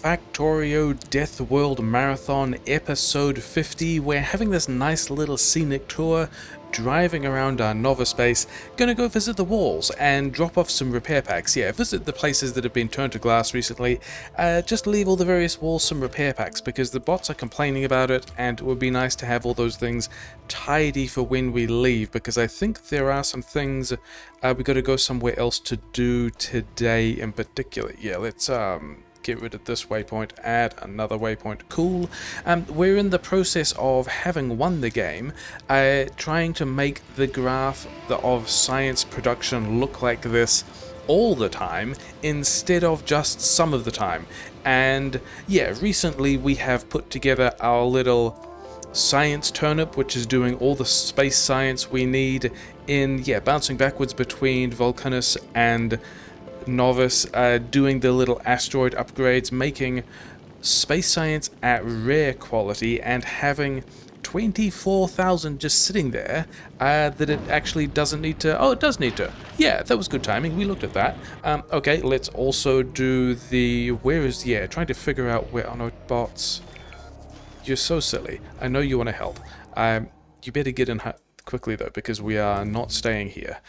Factorio Deathworld Marathon episode 50. We're having this nice little scenic tour, driving around our Nauvis base, gonna go visit the walls and drop off some repair packs. Yeah, visit the places that have been turned to glass recently, just leave all the various walls some repair packs because the bots are complaining about it and it would be nice to have all those things tidy for when we leave, because I think there are some things we gotta go somewhere else to do today in particular. Yeah, let's get rid of this waypoint, add another waypoint. Cool. We're in the process of having won the game, trying to make the graph of science production look like this all the time instead of just some of the time. And yeah, recently we have put together our little science turnip, which is doing all the space science we need in, bouncing backwards between Vulcanus and Nauvis, doing the little asteroid upgrades, making space science at rare quality, and having 24,000 just sitting there that it actually doesn't need to. Oh, it does need to. Yeah, that was good timing. We looked at that. Okay, let's also do the. Where is. Yeah, trying to figure out where. Oh no, bots. You're so silly. I know you want to help. You better get in quickly though, because we are not staying here.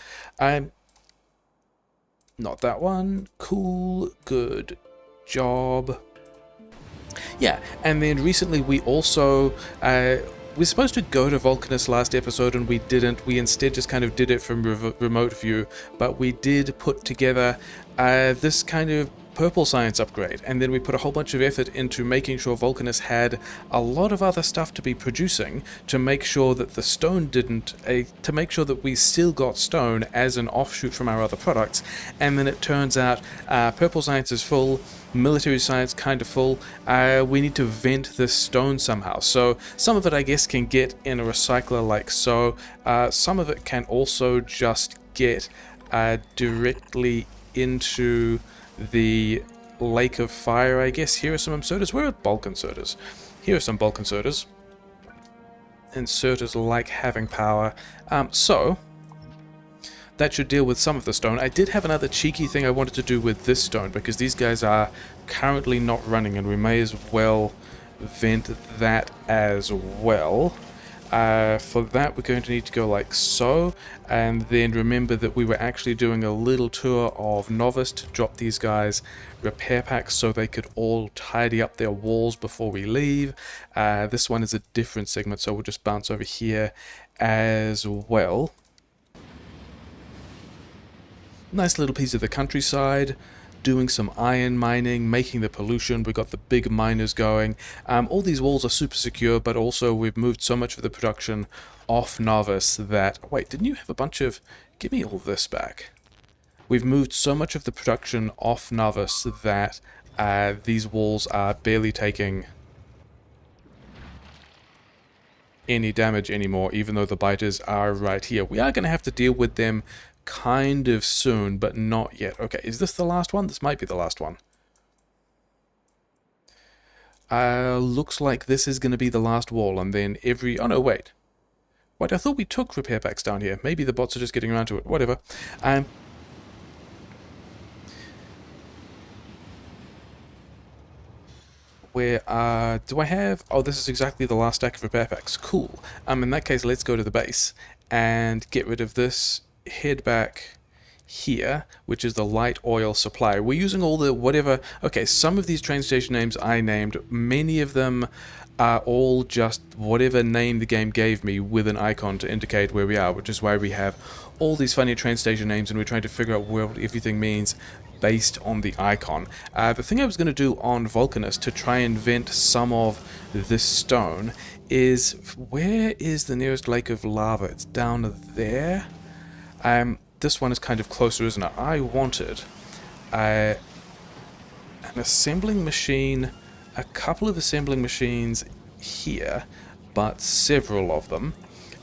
Not that one. Cool. Good job. Yeah, and then recently we also we're supposed to go to Vulcanus last episode and we didn't. We instead just kind of did it from remote view, but we did put together this kind of purple science upgrade, and then we put a whole bunch of effort into making sure Vulcanus had a lot of other stuff to be producing to make sure that the stone didn't, to make sure that we still got stone as an offshoot from our other products. And then it turns out purple science is full, military science kind of full. We need to vent this stone somehow, so some of it I guess can get in a recycler like so. Some of it can also just get directly into the lake of fire, I guess. Here are some inserters. Where are bulk inserters? Here are some bulk inserters. Inserters like having power. So that should deal with some of the stone. I did have another cheeky thing I wanted to do with this stone, because these guys are currently not running and we may as well vent that as well. For that we're going to need to go like so, and then remember that we were actually doing a little tour of Nauvis to drop these guys repair packs so they could all tidy up their walls before we leave. This one is a different segment, so we'll just bounce over here as well. Nice little piece of the countryside, doing some iron mining, making the pollution. We've got the big miners going. All these walls are super secure, but also we've moved so much of the production off Nauvis that... Wait, didn't you have a bunch of... Give me all this back. We've moved so much of the production off Nauvis that these walls are barely taking any damage anymore, even though the biters are right here. We are going to have to deal with them kind of soon, but not yet. Okay, is this the last one? This might be the last one. Looks like this is going to be the last wall, and then every... Oh no, wait. Wait, I thought we took repair packs down here. Maybe the bots are just getting around to it. Whatever. Where, do I have... Oh, this is exactly the last stack of repair packs. Cool. In that case, let's go to the base and get rid of this. Head back here, which is the light oil supply. We're using all the whatever... Okay, some of these train station names I named, many of them are all just whatever name the game gave me with an icon to indicate where we are, which is why we have all these funny train station names and we're trying to figure out what everything means based on the icon. The thing I was going to do on Vulcanus to try and vent some of this stone is... Where is the nearest lake of lava? It's down there. This one is kind of closer, isn't it? I wanted an assembling machine, a couple of assembling machines here, but several of them,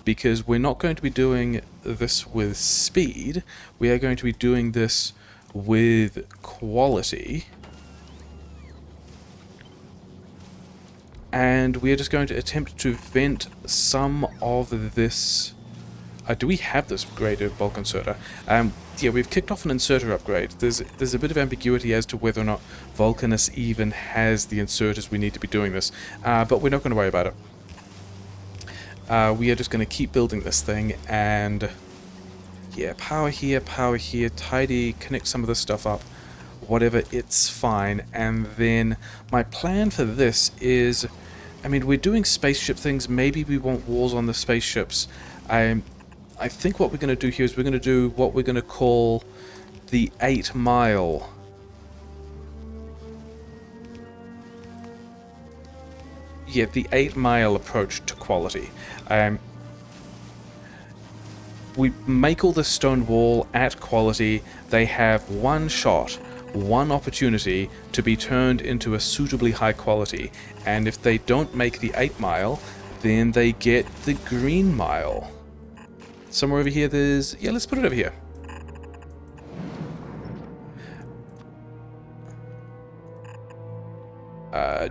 because we're not going to be doing this with speed. We are going to be doing this with quality. And we are just going to attempt to vent some of this... do we have this grade of bulk inserter? yeah, we've kicked off an inserter upgrade. There's a bit of ambiguity as to whether or not Vulcanus even has the inserters we need to be doing this, but we're not going to worry about it. We are just going to keep building this thing, and yeah, power here, tidy, connect some of this stuff up, whatever, it's fine. And then my plan for this is, I mean, we're doing spaceship things, maybe we want walls on the spaceships. I think what we're going to do here is we're going to do what we're going to call the 8 mile. Yeah, the 8 mile approach to quality. We make all this stone wall at quality. They have one shot, one opportunity to be turned into a suitably high quality. And if they don't make the 8 mile, then they get the green mile. Somewhere over here there's... yeah, let's put it over here.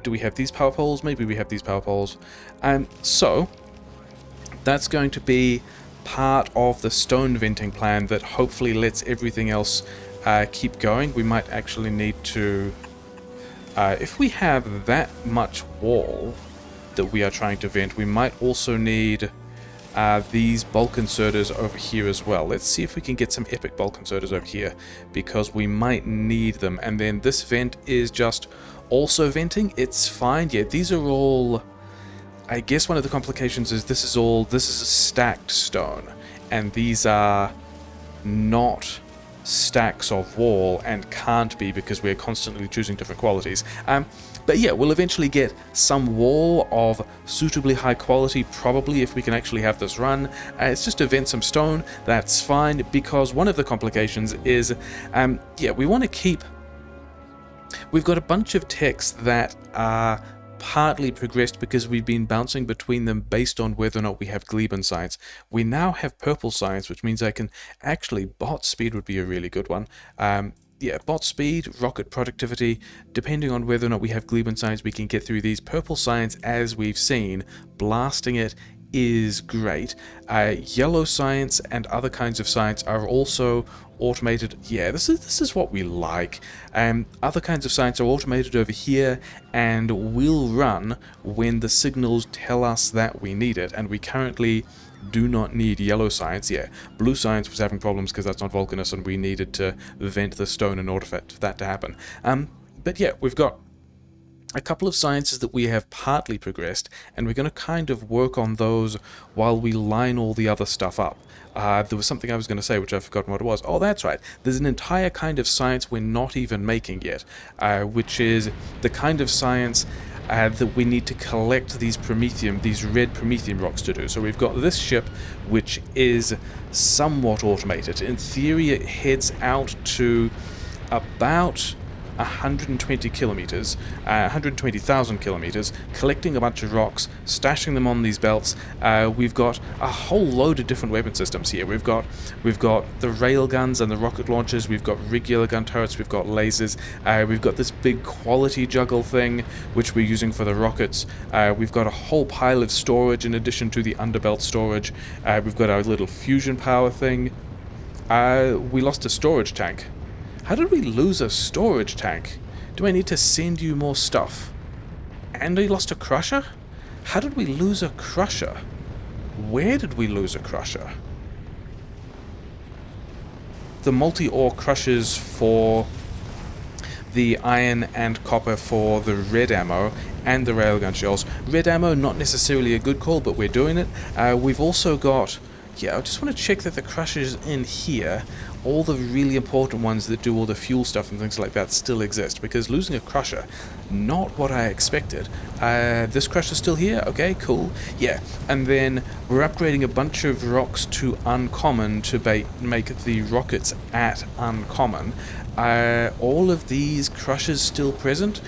Do we have these power poles? Maybe we have these power poles. So, that's going to be part of the stone venting plan that hopefully lets everything else keep going. We might actually need to... if we have that much wall that we are trying to vent, we might also need these bulk inserters over here as well. Let's see if we can get some epic bulk inserters over here, because we might need them. And then this vent is just also venting. It's fine. Yeah, these are all... I guess one of the complications is this is a stacked stone, and these are not stacks of wall and can't be because we're constantly choosing different qualities. But yeah, we'll eventually get some wall of suitably high quality, probably, if we can actually have this run. It's just to vent some stone, that's fine, because one of the complications is, yeah, we want to keep... We've got a bunch of techs that are partly progressed because we've been bouncing between them based on whether or not we have Gleben science. We now have purple science, which means I can actually... bot speed would be a really good one. Yeah, bot speed, rocket productivity, depending on whether or not we have Gleben science, we can get through these. Purple science, as we've seen, blasting it is great. Yellow science and other kinds of science are also automated. Yeah, this is what we like. Other kinds of science are automated over here and will run when the signals tell us that we need it, and we currently do not need yellow science. Yeah, blue science was having problems because that's not Vulcanus, and we needed to vent the stone in order for that to happen. But yeah, we've got a couple of sciences that we have partly progressed, and we're going to kind of work on those while we line all the other stuff up. There was something I was going to say which I've forgotten what it was. Oh, that's right. There's an entire kind of science we're not even making yet, which is the kind of science that we need to collect these promethium, these red promethium rocks to do. So we've got this ship, which is somewhat automated. In theory, it heads out to about 120 kilometers, 120,000 kilometers, collecting a bunch of rocks, stashing them on these belts. We've got a whole load of different weapon systems here. We've got the railguns and the rocket launchers. We've got regular gun turrets. We've got lasers. We've got this big quality juggle thing, which we're using for the rockets. We've got a whole pile of storage in addition to the underbelt storage. We've got our little fusion power thing. We lost a storage tank. How did we lose a storage tank? Do I need to send you more stuff? And we lost a crusher? How did we lose a crusher? Where did we lose a crusher? The multi-ore crushers for the iron and copper for the red ammo and the railgun shells. Red ammo, not necessarily a good call, but we're doing it. We've also got... yeah, I just want to check that the crushers in here, all the really important ones that do all the fuel stuff and things like that, still exist, because losing a crusher, not what I expected. This crusher's still here? Okay, cool. Yeah, and then we're upgrading a bunch of rocks to uncommon to make the rockets at uncommon. All of these crushers still present?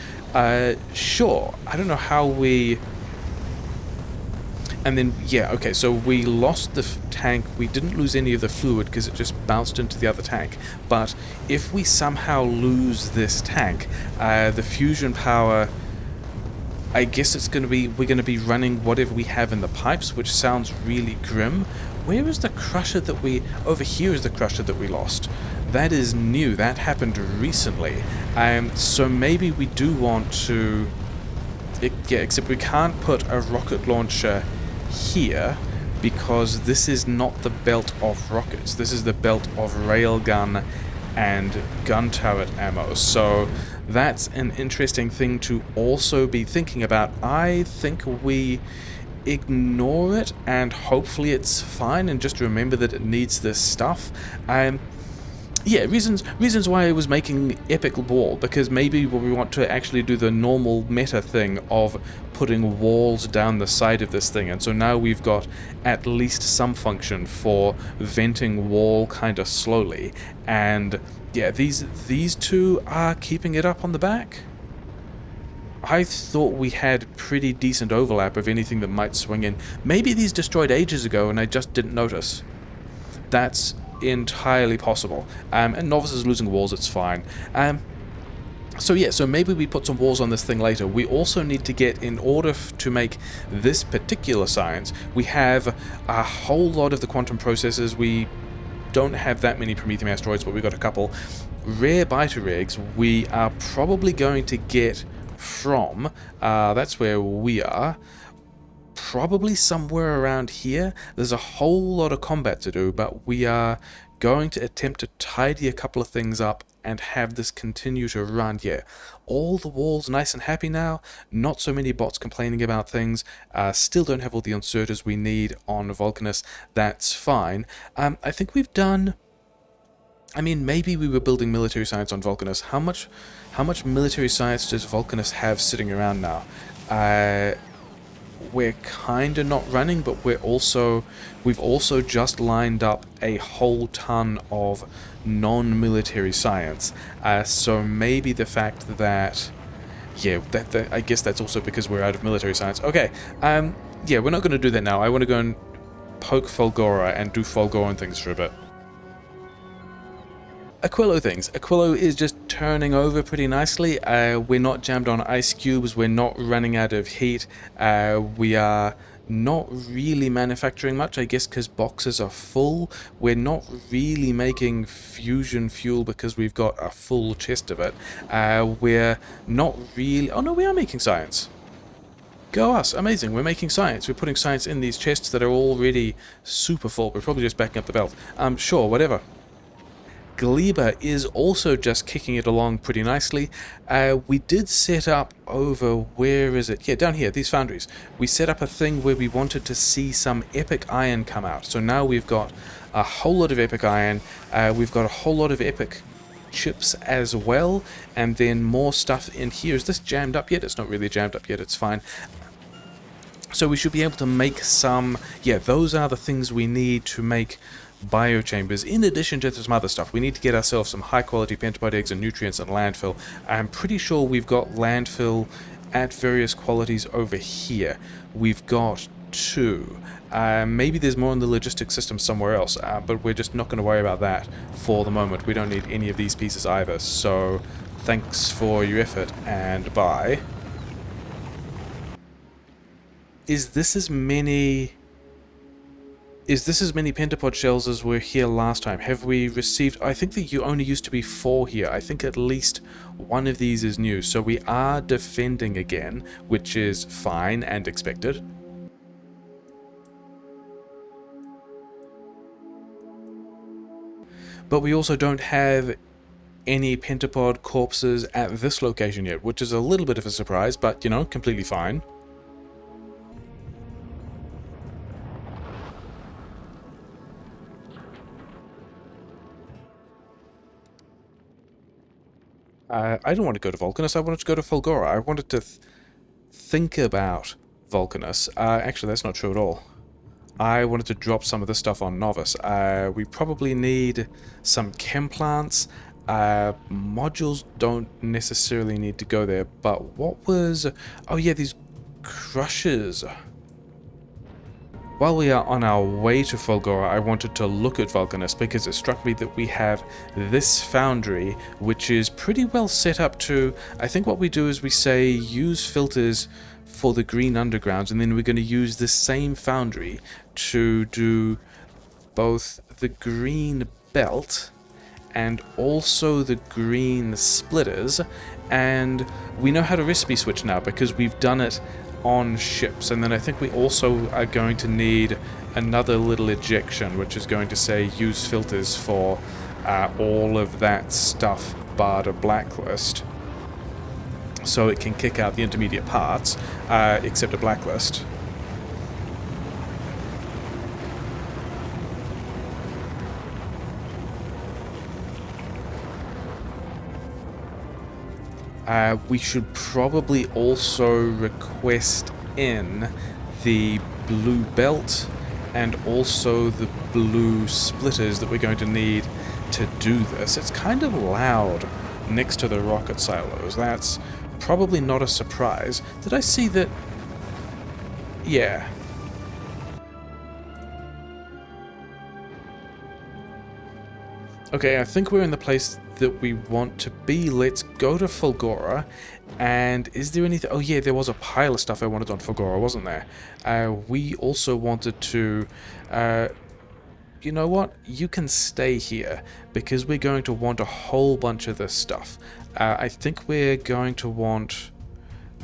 Sure. I don't know how we... And then, yeah, okay, so we lost the tank. We didn't lose any of the fluid because it just bounced into the other tank. But if we somehow lose this tank, the fusion power, I guess it's going to be, we're going to be running whatever we have in the pipes, which sounds really grim. where is the crusher that we... Over here is the crusher that we lost. That is new. That happened recently. So maybe we do want to... yeah, except we can't put a rocket launcher here because this is not the belt of rockets. This is the belt of railgun and gun turret ammo. So that's an interesting thing to also be thinking about. I think we ignore it and hopefully it's fine and just remember that it needs this stuff. Yeah, reasons why I was making epic wall, because maybe we want to actually do the normal meta thing of putting walls down the side of this thing, and so now we've got at least some function for venting wall kind of slowly. And yeah, these two are keeping it up on the back. I thought we had pretty decent overlap of anything that might swing in. Maybe these destroyed ages ago and I just didn't notice. That's entirely possible. And Nauvis is losing walls, it's fine. So yeah, so maybe we put some walls on this thing later. We also need to get, in order to make this particular science, we have a whole lot of the quantum processors. We don't have that many Promethean asteroids, but we've got a couple. Rare biter eggs we are probably going to get from, that's where we are, probably somewhere around here. There's a whole lot of combat to do, but we are going to attempt to tidy a couple of things up and have this continue to run. Yeah, all the walls nice and happy now, not so many bots complaining about things, still don't have all the inserters we need on Vulcanus. That's fine. I think we've done... I mean, maybe we were building military science on Vulcanus. How much military science does Vulcanus have sitting around now? We're kind of not running, but we've also just lined up a whole ton of non-military science. So maybe the fact that, yeah, I guess that's also because we're out of military science. Okay, yeah, we're not going to do that now. I want to go and poke Fulgora and do Fulgoran things for a bit. Aquilo things. Aquilo is just turning over pretty nicely. We're not jammed on ice cubes. We're not running out of heat. We are not really manufacturing much, I guess, because boxes are full. We're not really making fusion fuel because we've got a full chest of it. We're not really... Oh no, we are making science. Go us. Amazing. We're making science. We're putting science in these chests that are already super full. We're probably just backing up the belt. Sure, whatever. Gleba is also just kicking it along pretty nicely. We did set up over, where is it? Yeah, down here, these foundries. We set up a thing where we wanted to see some epic iron come out. So now we've got a whole lot of epic iron. We've got a whole lot of epic chips as well. And then more stuff in here. Is this jammed up yet? It's not really jammed up yet. It's fine. So we should be able to make some... Yeah, those are the things we need to make biochambers, in addition to some other stuff. We need to get ourselves some high quality pentapod eggs and nutrients and landfill. I'm pretty sure we've got landfill at various qualities over here. We've got 2. Maybe there's more in the logistics system somewhere else, but we're just not going to worry about that for the moment. We don't need any of these pieces either, so thanks for your effort and bye. Is this as many pentapod shells as were here last time? Have we received... I think that you only used to be 4 here. I think at least one of these is new. So we are defending again, which is fine and expected. But we also don't have any pentapod corpses at this location yet, which is a little bit of a surprise, but, you know, completely fine. I didn't want to go to Vulcanus, I wanted to go to Fulgora. I wanted to think about Vulcanus. Actually, that's not true at all. I wanted to drop some of this stuff on Nauvis. We probably need some chem plants. Modules don't necessarily need to go there, but what was... Oh yeah, these crushers. While we are on our way to Fulgora, I wanted to look at Vulcanus because it struck me that we have this foundry, which is pretty well set up to... I think what we do is we say use filters for the green undergrounds, and then we're going to use this same foundry to do both the green belt and also the green splitters, and we know how to recipe switch now because we've done it on ships. And then I think we also are going to need another little ejection, which is going to say use filters for all of that stuff bar to blacklist, so it can kick out the intermediate parts, except a blacklist. We should probably also request in the blue belt and also the blue splitters that we're going to need to do this. It's kind of loud next to the rocket silos. That's probably not a surprise. Did I see that? Yeah. Okay, I think we're in the place that we want to be. Let's go to Fulgora. And is there anything... Oh yeah, there was a pile of stuff I wanted on Fulgora, wasn't there? We also wanted to... you know what? You can stay here, because we're going to want a whole bunch of this stuff. I think we're going to want...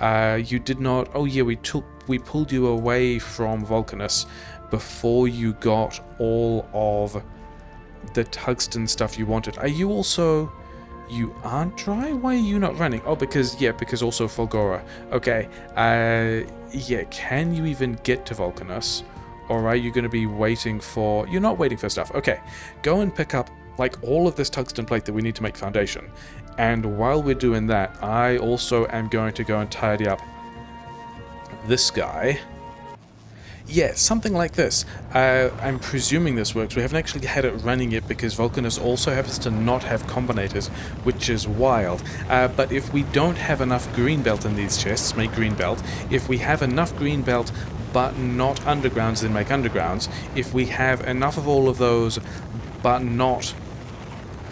you did not... Oh yeah, we pulled you away from Vulcanus before you got all of the tungsten stuff you wanted. Are you also... You aren't dry? Why are you not running? Oh, because... Yeah, because also Fulgora. Okay. Yeah, can you even get to Vulcanus? Or are you going to be waiting for... You're not waiting for stuff. Okay. Go and pick up, like, all of this tungsten plate that we need to make foundation. And while we're doing that, I also am going to go and tidy up this guy. Yeah, something like this. I'm presuming this works. We haven't actually had it running yet because Vulcanus also happens to not have combinators, which is wild. But if we don't have enough green belt in these chests, make green belt. If we have enough green belt but not undergrounds, then make undergrounds. If we have enough of all of those but not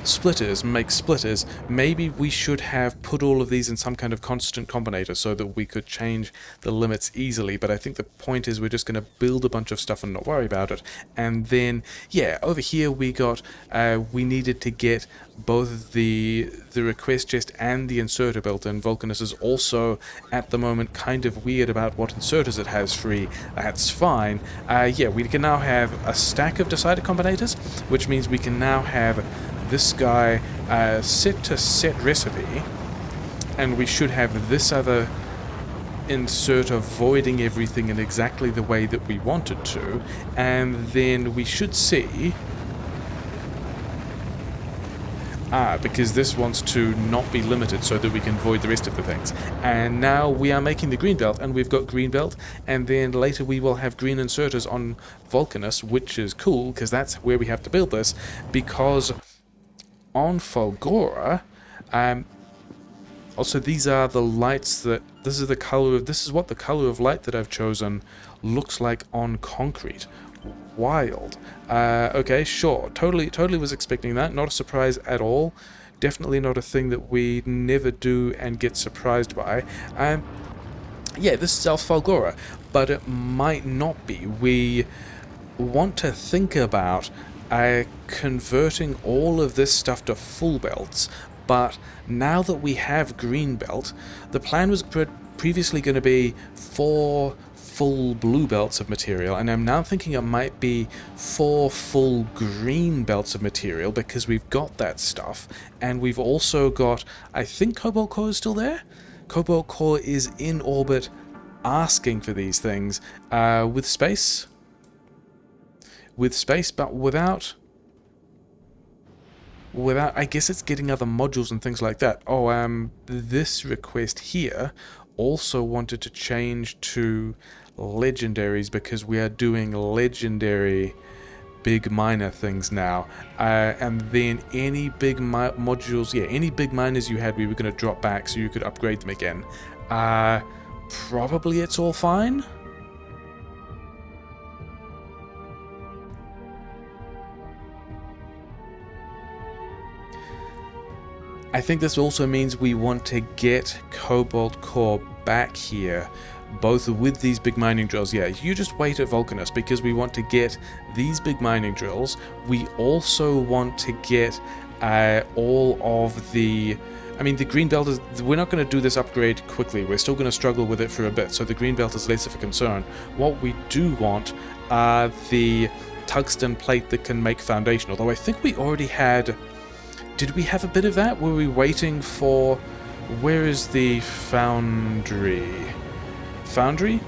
splitters, make splitters. Maybe we should have put all of these in some kind of constant combinator so that we could change the limits easily, but I think the point is we're just going to build a bunch of stuff and not worry about it. And then, yeah, over here we got, we needed to get both the request chest and the inserter built in. Vulcanus is also, at the moment, kind of weird about what inserters it has free. That's fine. Yeah, we can now have a stack of decider combinators, which means we can now have this guy set to set recipe, and we should have this other inserter voiding everything in exactly the way that we want it to, and then we should see... because this wants to not be limited so that we can void the rest of the things. And now we are making the green belt, and we've got green belt, and then later we will have green inserters on Vulcanus, which is cool, because that's where we have to build this, because on Fulgora, also these are the lights that, this is the color of, this is what the color of light that I've chosen looks like on concrete. Wild. Okay, sure. Totally was expecting that. Not a surprise at all. Definitely not a thing that we never do and get surprised by. Yeah, this is our Fulgora, but it might not be. We want to think about converting all of this stuff to full belts, but now that we have green belt, the plan was previously going to be 4 full blue belts of material, and I'm now thinking it might be 4 full green belts of material, because we've got that stuff, and we've also got, I think Cobalt Core is still there? Cobalt Core is in orbit asking for these things, with space, but without, I guess it's getting other modules and things like that. Oh, this request here also wanted to change to legendaries, because we are doing legendary big miner things now, and then any big modules, yeah, any big miners you had, we were going to drop back so you could upgrade them again. Probably it's all fine. I think this also means we want to get Cobalt Core back here both with these big mining drills. Yeah, you just wait at Vulcanus, because we want to get these big mining drills. We also want to get all of the... I mean, the green belt is... We're not going to do this upgrade quickly. We're still going to struggle with it for a bit, so the green belt is less of a concern. What we do want are the tungsten plate that can make foundation, although I think we already had... Did we have a bit of that? Were we waiting for... Where is the foundry? Foundry?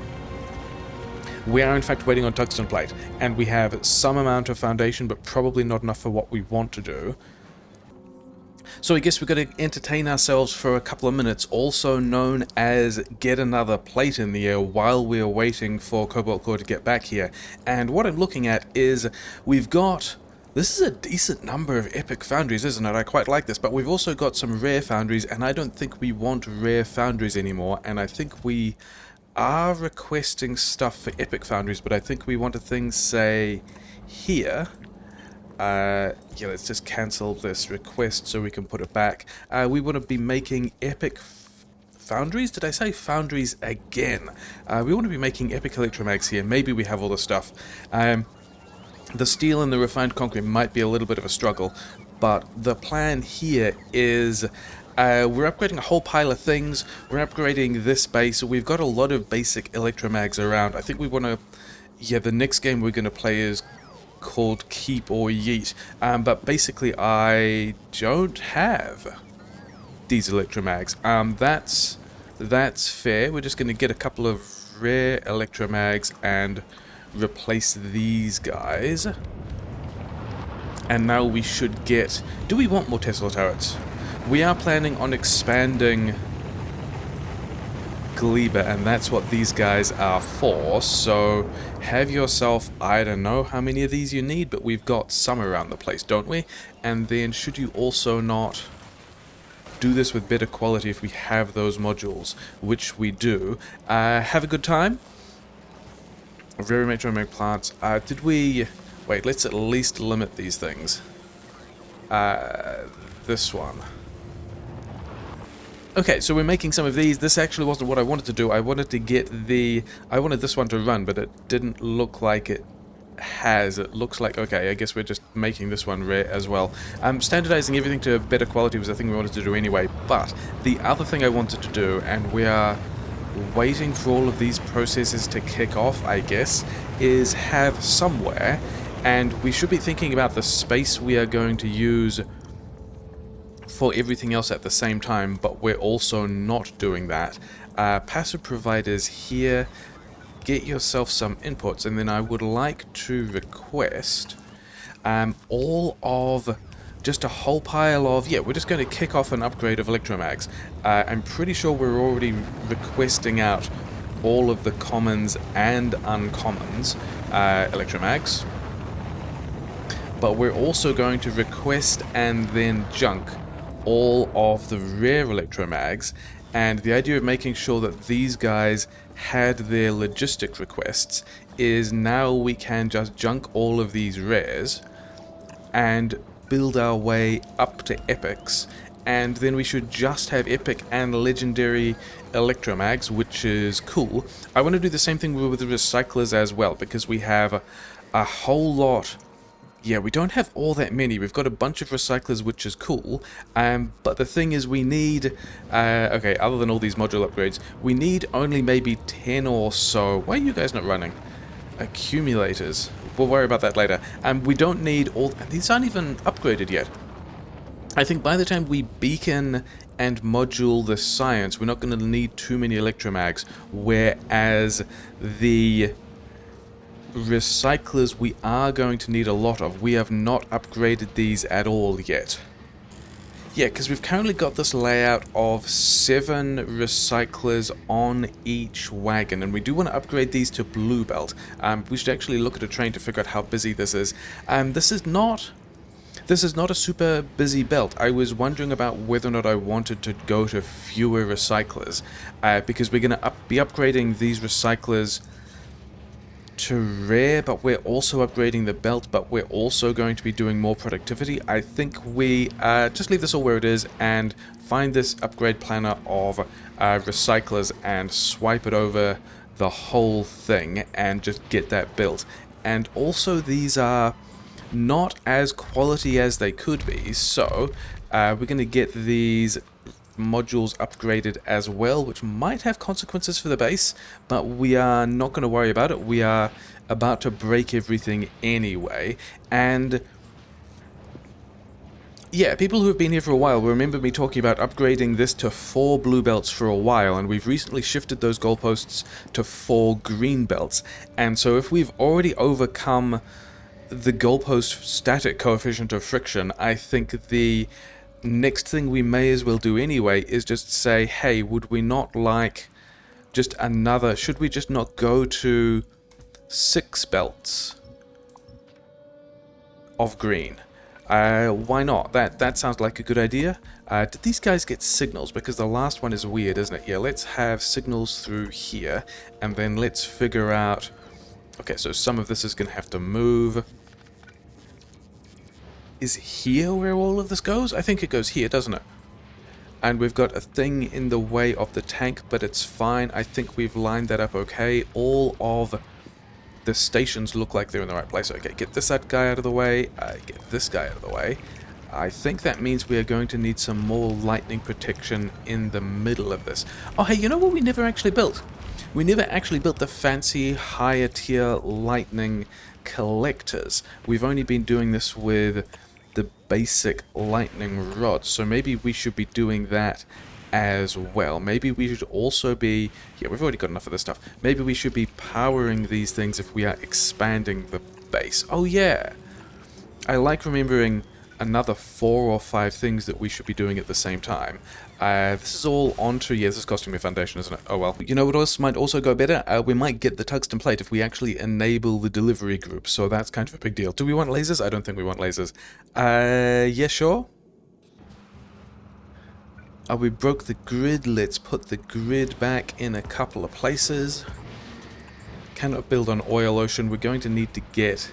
We are in fact waiting on tungsten plate, and we have some amount of foundation, but probably not enough for what we want to do. So I guess we're going to entertain ourselves for a couple of minutes, also known as get another plate in the air while we're waiting for Cobalt Core to get back here. And what I'm looking at is we've got... This is a decent number of epic foundries, isn't it? I quite like this, but we've also got some rare foundries, and I don't think we want rare foundries anymore, and I think we are requesting stuff for epic foundries, but I think we want a thing, say, here. Yeah, let's just cancel this request so we can put it back. We want to be making epic foundries? Did I say foundries again? We want to be making epic electromags here. Maybe we have all the stuff. The steel and the refined concrete might be a little bit of a struggle, but the plan here is we're upgrading a whole pile of things. We're upgrading this base. We've got a lot of basic electromags around. I think we want to... Yeah, the next game we're going to play is called Keep or Yeet. But basically, I don't have these electromags. That's fair. We're just going to get a couple of rare electromags and replace these guys. And now we should get... Do we want more Tesla turrets? We are planning on expanding Gleba, and that's what these guys are for. So have yourself... I don't know how many of these you need, but we've got some around the place, don't we? And then should you also not do this with better quality if we have those modules, which we do. Have a good time. Very metromag plants. Did we... Wait, let's at least limit these things. This one. Okay, so we're making some of these. This actually wasn't what I wanted to do. I wanted to get the... I wanted this one to run, but it didn't look like it has. It looks like... Okay, I guess we're just making this one rare as well. Standardizing everything to better quality was the thing we wanted to do anyway, but the other thing I wanted to do, and we are waiting for all of these processes to kick off, I guess, is have somewhere, and we should be thinking about the space we are going to use for everything else at the same time, but we're also not doing that. Passive providers here, get yourself some inputs, and then I would like to request all of... just a whole pile of... Yeah, we're just going to kick off an upgrade of electromags. I'm pretty sure we're already requesting out all of the commons and uncommons electromags. But we're also going to request and then junk all of the rare electromags. And the idea of making sure that these guys had their logistic requests is now we can just junk all of these rares and build our way up to epics, and then we should just have epic and legendary electromags, which is cool. I want to do the same thing with the recyclers as well, because we have a whole lot. Yeah, we don't have all that many. We've got a bunch of recyclers, which is cool, but the thing is we need, okay, other than all these module upgrades, we need only maybe 10 or so. Why are you guys not running? Accumulators. We'll worry about that later. We don't need all... These aren't even upgraded yet. I think by the time we beacon and module the science, we're not going to need too many electromags, whereas the recyclers we are going to need a lot of. We have not upgraded these at all yet. Yeah, because we've currently got this layout of 7 recyclers on each wagon, and we do want to upgrade these to blue belt. We should actually look at a train to figure out how busy this is. This is not a super busy belt. I was wondering about whether or not I wanted to go to fewer recyclers, because we're going to be upgrading these recyclers to rare, but we're also upgrading the belt, but we're also going to be doing more productivity. I think we just leave this all where it is and find this upgrade planner of recyclers and swipe it over the whole thing and just get that built. And also these are not as quality as they could be, so we're going to get these modules upgraded as well, which might have consequences for the base, but we are not going to worry about it. We are about to break everything anyway, and yeah, people who have been here for a while will remember me talking about upgrading this to 4 blue belts for a while, and we've recently shifted those goalposts to 4 green belts, and so if we've already overcome the goalpost static coefficient of friction, I think the next thing we may as well do anyway is just say, hey, would we not like just another, should we just not go to 6 belts of green? Why not? That sounds like a good idea. Did these guys get signals? Because the last one is weird, isn't it? Yeah, let's have signals through here, and then let's figure out... Okay, so some of this is going to have to move. Is here where all of this goes? I think it goes here, doesn't it? And we've got a thing in the way of the tank, but it's fine. I think we've lined that up okay. All of the stations look like they're in the right place. Okay, get this guy out of the way. Get this guy out of the way. I think that means we are going to need some more lightning protection in the middle of this. Oh, hey, you know what we never actually built? We never actually built the fancy higher tier lightning collectors. We've only been doing this with the basic lightning rods, so maybe we should be doing that as well. Maybe we should also be... Yeah, we've already got enough of this stuff. Maybe we should be powering these things if we are expanding the base. Oh yeah! I like remembering another 4 or 5 things that we should be doing at the same time. This is all onto... Yeah, this is costing me a foundation, isn't it? Oh well. You know what else might also go better? We might get the tungsten plate if we actually enable the delivery group, so that's kind of a big deal. Do we want lasers? I don't think we want lasers. Yeah, sure. We broke the grid. Let's put the grid back in a couple of places. Cannot build on oil ocean. We're going to need to get...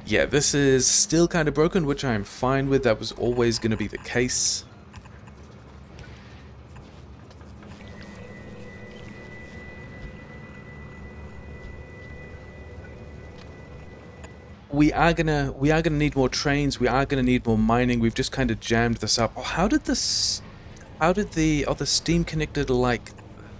Yeah, this is still kind of broken, which I'm fine with. That was always going to be the case. We are gonna need more trains. We are gonna need more mining. We've just kind of jammed this up. Oh, how did the steam connected like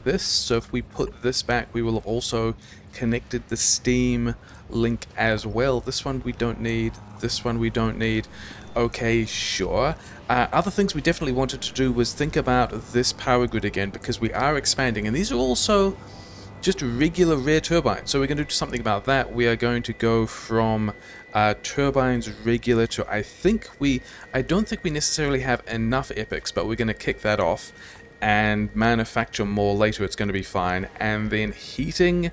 this? So if we put this back, we will have also connected the steam link as well. This one we don't need. This one we don't need. Okay, sure. Other things we definitely wanted to do was think about this power grid again, because we are expanding, and these are also just regular rear turbines. So we're going to do something about that. We are going to go from turbines regular to, I don't think we necessarily have enough epics, but we're going to kick that off and manufacture more later. It's going to be fine. And then heating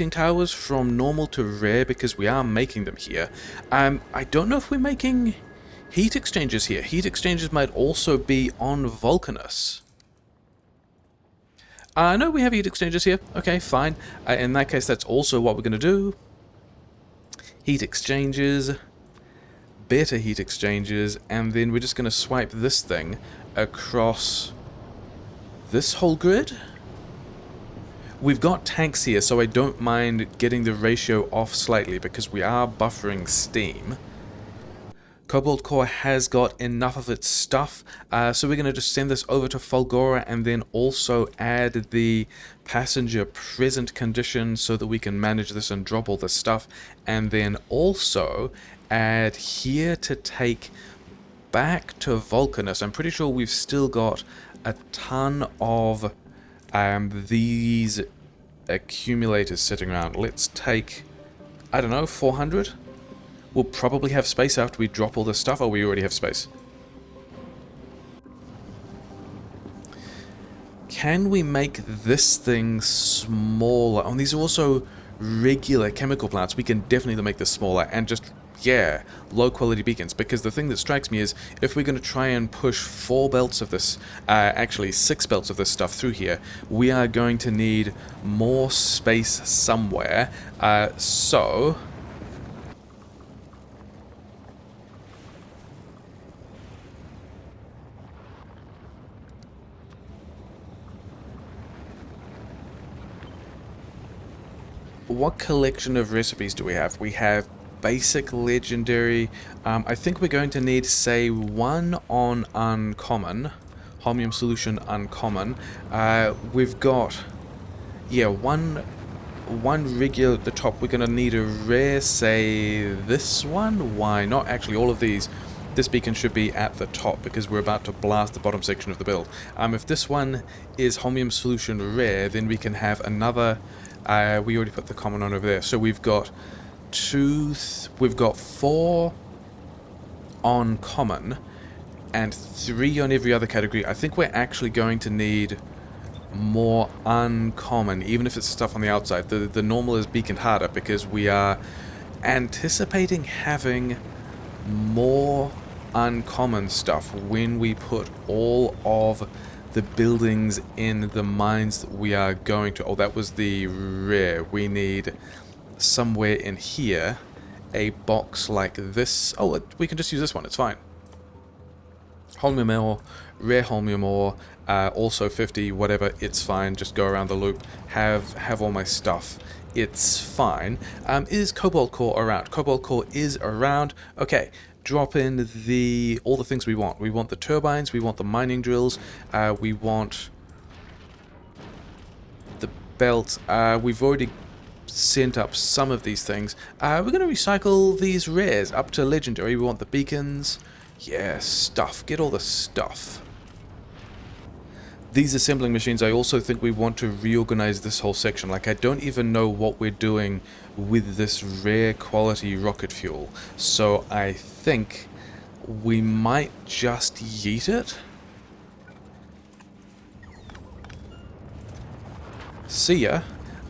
towers from normal to rare, because we are making them here. I don't know if we're making heat exchangers here. Heat exchangers might also be on Vulcanus. No, we have heat exchangers here. Okay, fine. In that case, that's also what we're going to do. Heat exchangers, better heat exchangers, and then we're just going to swipe this thing across this whole grid. We've got tanks here, so I don't mind getting the ratio off slightly, because we are buffering steam. Cobalt Core has got enough of its stuff, so we're going to just send this over to Fulgora and then also add the passenger present condition so that we can manage this and drop all this stuff, and then also add here to take back to Vulcanus. I'm pretty sure we've still got a ton of these accumulators sitting around. Let's take, I don't know, 400? We'll probably have space after we drop all this stuff. Oh, we already have space. Can we make this thing smaller? Oh, and these are also regular chemical plants. We can definitely make this smaller and just Yeah, low quality beacons, because the thing that strikes me is if we're going to try and push 4 belts of this, actually 6 belts of this stuff through here, we are going to need more space somewhere, so... What collection of recipes do we have? We have basic, legendary. I think we're going to need, say, 1 on uncommon. Holmium solution uncommon. We've got, yeah, one regular at the top. We're going to need a rare, say, this one. Why not? Actually, all of these. This beacon should be at the top because we're about to blast the bottom section of the build. If this one is Holmium solution rare, then we can have another... we already put the common on over there. So we've got we've got 4 on common and 3 on every other category. I think we're actually going to need more uncommon, even if it's stuff on the outside. The normal is beaconed harder because we are anticipating having more uncommon stuff when we put all of the buildings in the mines that we are going to... Oh, that was the rare. We need somewhere in here a box like this. Oh, we can just use this one. It's fine. Holmium ore, rare holmium ore, also 50, whatever. It's fine. Just go around the loop. Have all my stuff. It's fine. Is cobalt core around? Cobalt core is around. Okay. Drop in all the things we want. We want the turbines, we want the mining drills, we want the belt. We've already sent up some of these things. We're going to recycle these rares up to legendary. We want the beacons. Yeah, stuff. Get all the stuff. These assembling machines, I also think we want to reorganize this whole section. Like, I don't even know what we're doing with this rare quality rocket fuel. So I think we might just yeet it. See ya.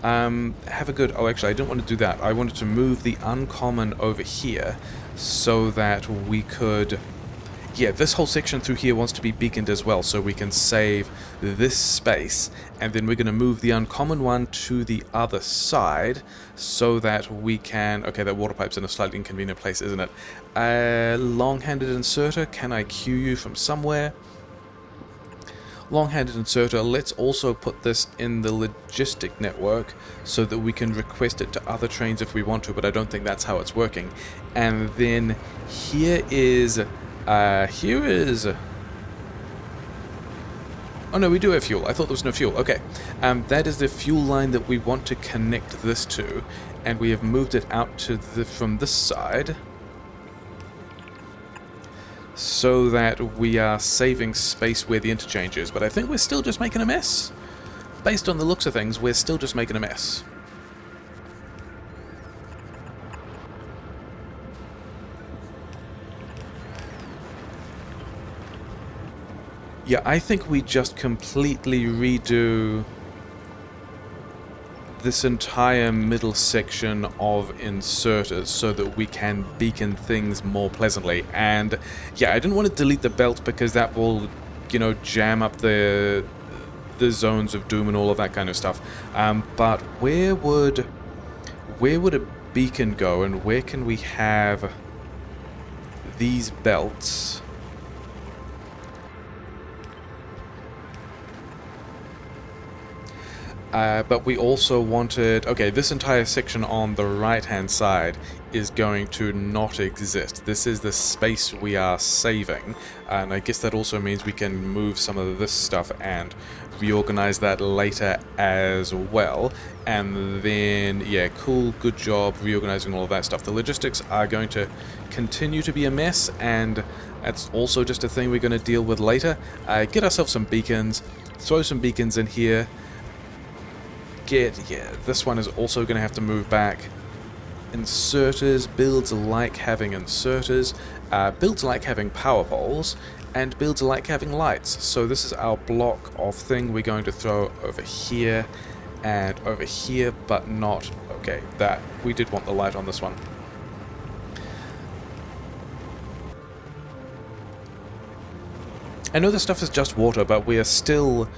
Have a good... Oh, actually, I didn't want to do that. I wanted to move the uncommon over here so that we could... Yeah, this whole section through here wants to be beaconed as well, so we can save this space, and then we're going to move the uncommon one to the other side, so that we can... Okay, that water pipe's in a slightly inconvenient place, isn't it? Long-handed inserter, can I cue you from somewhere? Long-handed inserter, let's also put this in the logistic network, so that we can request it to other trains if we want to, but I don't think that's how it's working. And then here is... Oh no, we do have fuel. I thought there was no fuel. Okay. That is the fuel line that we want to connect this to, and we have moved it out to from this side so that we are saving space where the interchange is. But I think we're still just making a mess. Based on the looks of things, we're still just making a mess. Yeah, I think we just completely redo this entire middle section of inserters so that we can beacon things more pleasantly. And yeah, I didn't want to delete the belt because that will, you know, jam up the zones of doom and all of that kind of stuff. But where would a beacon go, and where can we have these belts? But we also wanted... Okay, this entire section on the right-hand side is going to not exist. This is the space we are saving, and I guess that also means we can move some of this stuff and reorganize that later as well. And then, yeah, cool, good job reorganizing all of that stuff. The logistics are going to continue to be a mess, and that's also just a thing we're going to deal with later. Get ourselves some beacons, throw some beacons in here. Yeah, this one is also going to have to move back. Inserters, builds like having inserters, builds like having power poles, and builds like having lights. So this is our block of thing we're going to throw over here and over here, but not... Okay, that we did want the light on this one. I know this stuff is just water, but we are still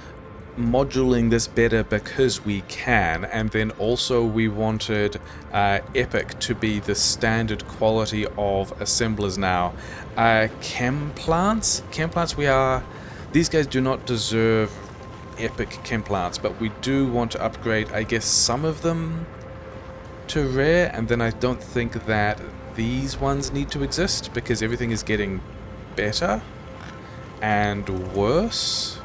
moduling this better because we can, and then also we wanted Epic to be the standard quality of assemblers now. Chem plants, these guys do not deserve epic chem plants, but we do want to upgrade, I guess, some of them to rare, and then I don't think that these ones need to exist because everything is getting better and worse.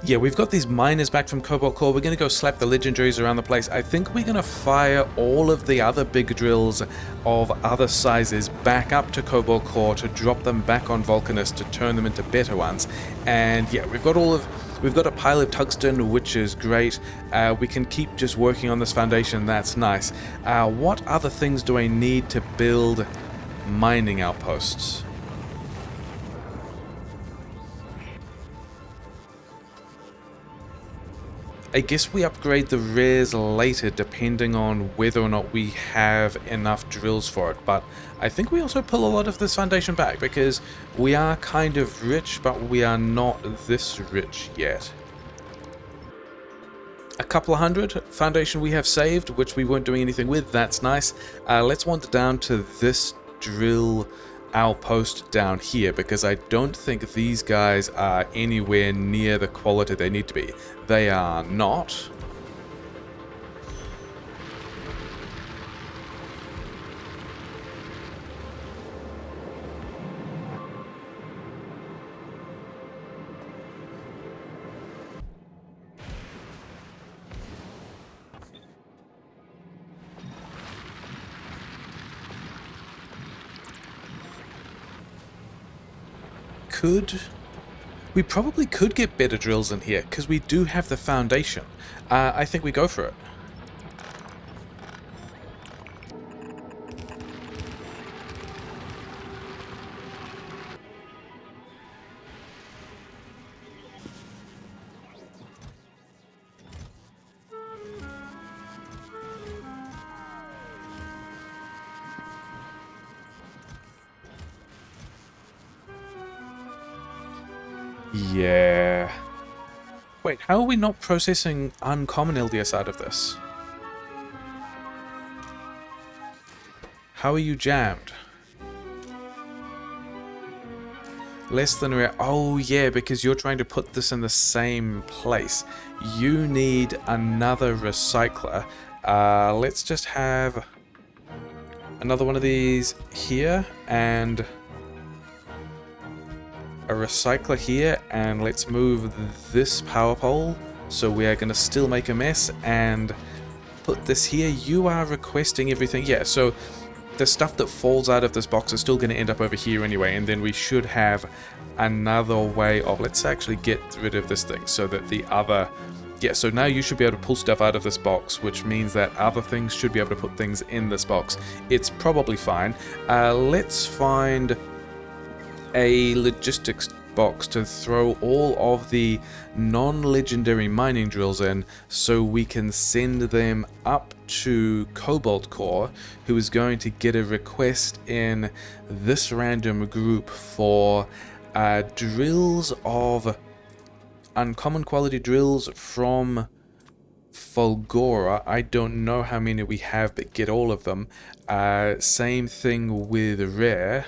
Yeah, we've got these miners back from Cobalt Core. We're going to go slap the legendaries around the place. I think we're going to fire all of the other big drills of other sizes back up to Cobalt Core to drop them back on Vulcanus to turn them into better ones. And yeah, we've got a pile of tungsten, which is great. We can keep just working on this foundation. That's nice. What other things do I need to build mining outposts? I guess we upgrade the rares later depending on whether or not we have enough drills for it, but I think we also pull a lot of this foundation back because we are kind of rich, but we are not this rich yet. A couple of hundred foundation we have saved, which we weren't doing anything with. That's nice. Let's wander down to this drill outpost down here because I don't think these guys are anywhere near the quality they need to be. They are not. We probably could get better drills in here because we do have the foundation. I think we go for it. Yeah. Wait, how are we not processing uncommon LDS out of this? How are you jammed? Less than rare. Oh yeah, because you're trying to put this in the same place. You need another recycler. Let's just have another one of these here and a recycler here, and let's move this power pole. So we are going to still make a mess and put this here. You are requesting everything. Yeah, so the stuff that falls out of this box is still going to end up over here anyway, and then we should have another way of... Let's actually get rid of this thing so that the other... Yeah, so now you should be able to pull stuff out of this box, which means that other things should be able to put things in this box. It's probably fine. Let's find a logistics box to throw all of the non-legendary mining drills in so we can send them up to Cobalt Core, who is going to get a request in this random group for drills of uncommon quality drills from Fulgora. I don't know how many we have, but get all of them. Same thing with rare.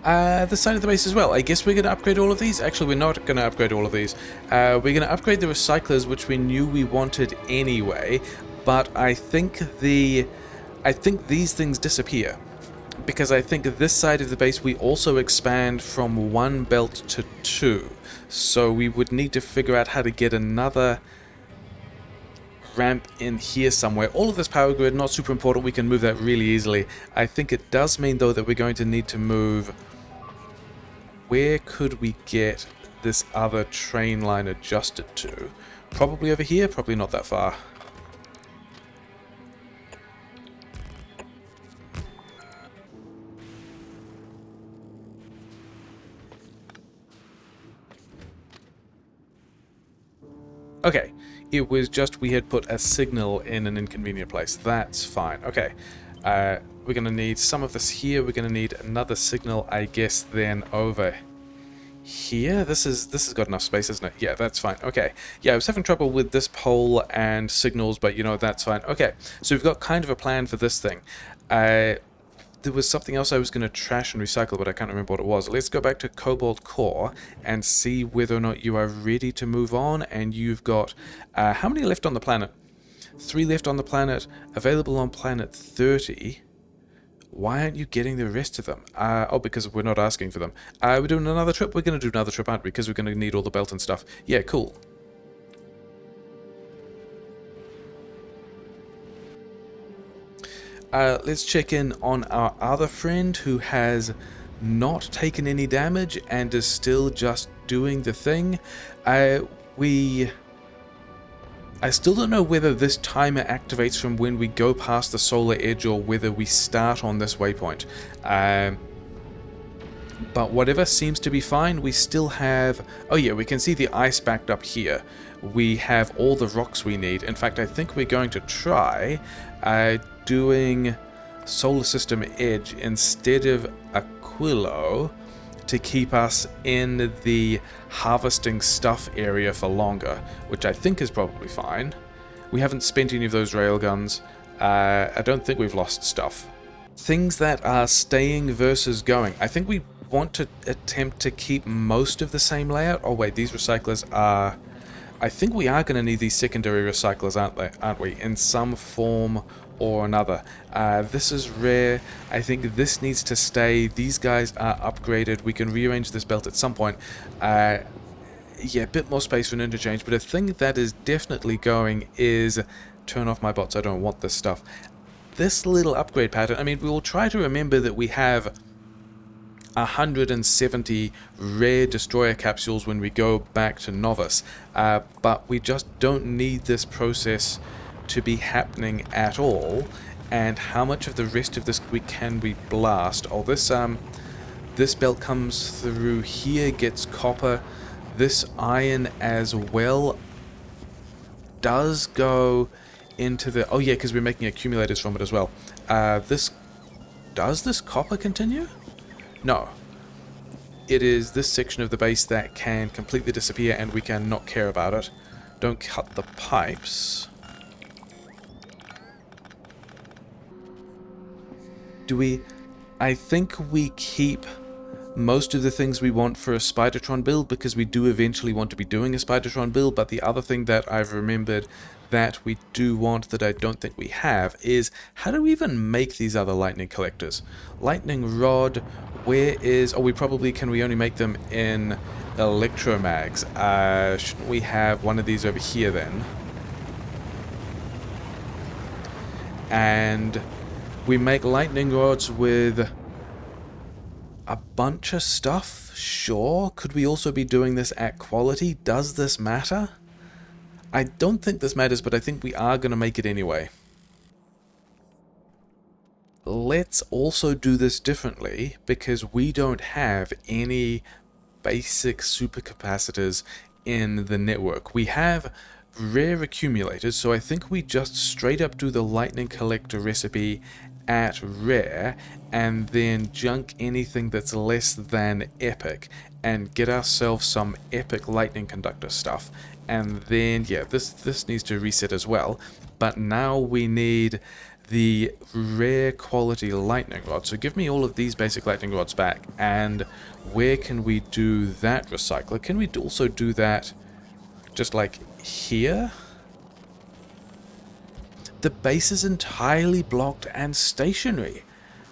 The side of the base as well. I guess we're going to upgrade all of these. Actually, we're not going to upgrade all of these. We're going to upgrade the recyclers, which we knew we wanted anyway. But I think these things disappear because I think this side of the base we also expand from 1 belt to 2. So we would need to figure out how to get another ramp in here somewhere. All of this power grid, not super important. We can move that really easily. I think it does mean though that we're going to need to move... Where could we get this other train line adjusted to? Probably over here, probably not that far. Okay, It was just we had put a signal in an inconvenient place. That's fine. Okay. We're going to need some of this here. We're going to need another signal, I guess, then over here. This has got enough space, isn't it? Yeah, that's fine. Okay. Yeah, I was having trouble with this pole and signals, but you know, that's fine. Okay. So we've got kind of a plan for this thing. There was something else I was going to trash and recycle, but I can't remember what it was. Let's go back to Cobalt Core and see whether or not you are ready to move on. And you've got... how many left on the planet? 3 left on the planet. Available on planet 30. Why aren't you getting the rest of them? Oh, because we're not asking for them. We're doing another trip? We're going to do another trip, aren't we? Because we're going to need all the belt and stuff. Yeah, cool. Let's check in on our other friend who has not taken any damage and is still just doing the thing. I still don't know whether this timer activates from when we go past the solar edge or whether we start on this waypoint. But whatever seems to be fine. We still have... Oh yeah, we can see the ice backed up here. We have all the rocks we need. In fact, I think we're going to try doing Solar System Edge instead of Aquilo to keep us in the harvesting stuff area for longer, which I think is probably fine. We haven't spent any of those railguns. I don't think we've lost stuff. Things that are staying versus going. I think we want to attempt to keep most of the same layout. Oh wait, these recyclers are... I think we are going to need these secondary recyclers, aren't we? In some form or another. This is rare. I think this needs to stay. These guys are upgraded. We can rearrange this belt at some point. Yeah, a bit more space for an interchange, but a thing that is definitely going is... Turn off my bots, I don't want this stuff. This little upgrade pattern, I mean, we will try to remember that we have 170 rare destroyer capsules when we go back to Nauvis, but we just don't need this process to be happening at all. And how much of the rest of this can we blast? Oh, this belt comes through here, gets copper. This iron as well does go into the... Oh yeah, because we're making accumulators from it as well. Does this copper continue? No. It is this section of the base that can completely disappear and we can not care about it. Don't cut the pipes. Do we... I think we keep most of the things we want for a Spidertron build because we do eventually want to be doing a Spidertron build, but the other thing that I've remembered that we do want that I don't think we have is how do we even make these other lightning collectors? Lightning rod, where is... Oh, can we only make them in electromags? Shouldn't we have one of these over here then? And we make lightning rods with a bunch of stuff? Sure. Could we also be doing this at quality? Does this matter? I don't think this matters, but I think we are going to make it anyway. Let's also do this differently, because we don't have any basic supercapacitors in the network. We have rare accumulators, so I think we just straight up do the lightning collector recipe at rare, and then junk anything that's less than epic, and get ourselves some epic lightning conductor stuff. And then, yeah, this needs to reset as well. But now we need the rare quality lightning rod. So give me all of these basic lightning rods back. And where can we do that recycler? Can we also do that just like here? The base is entirely blocked and stationary.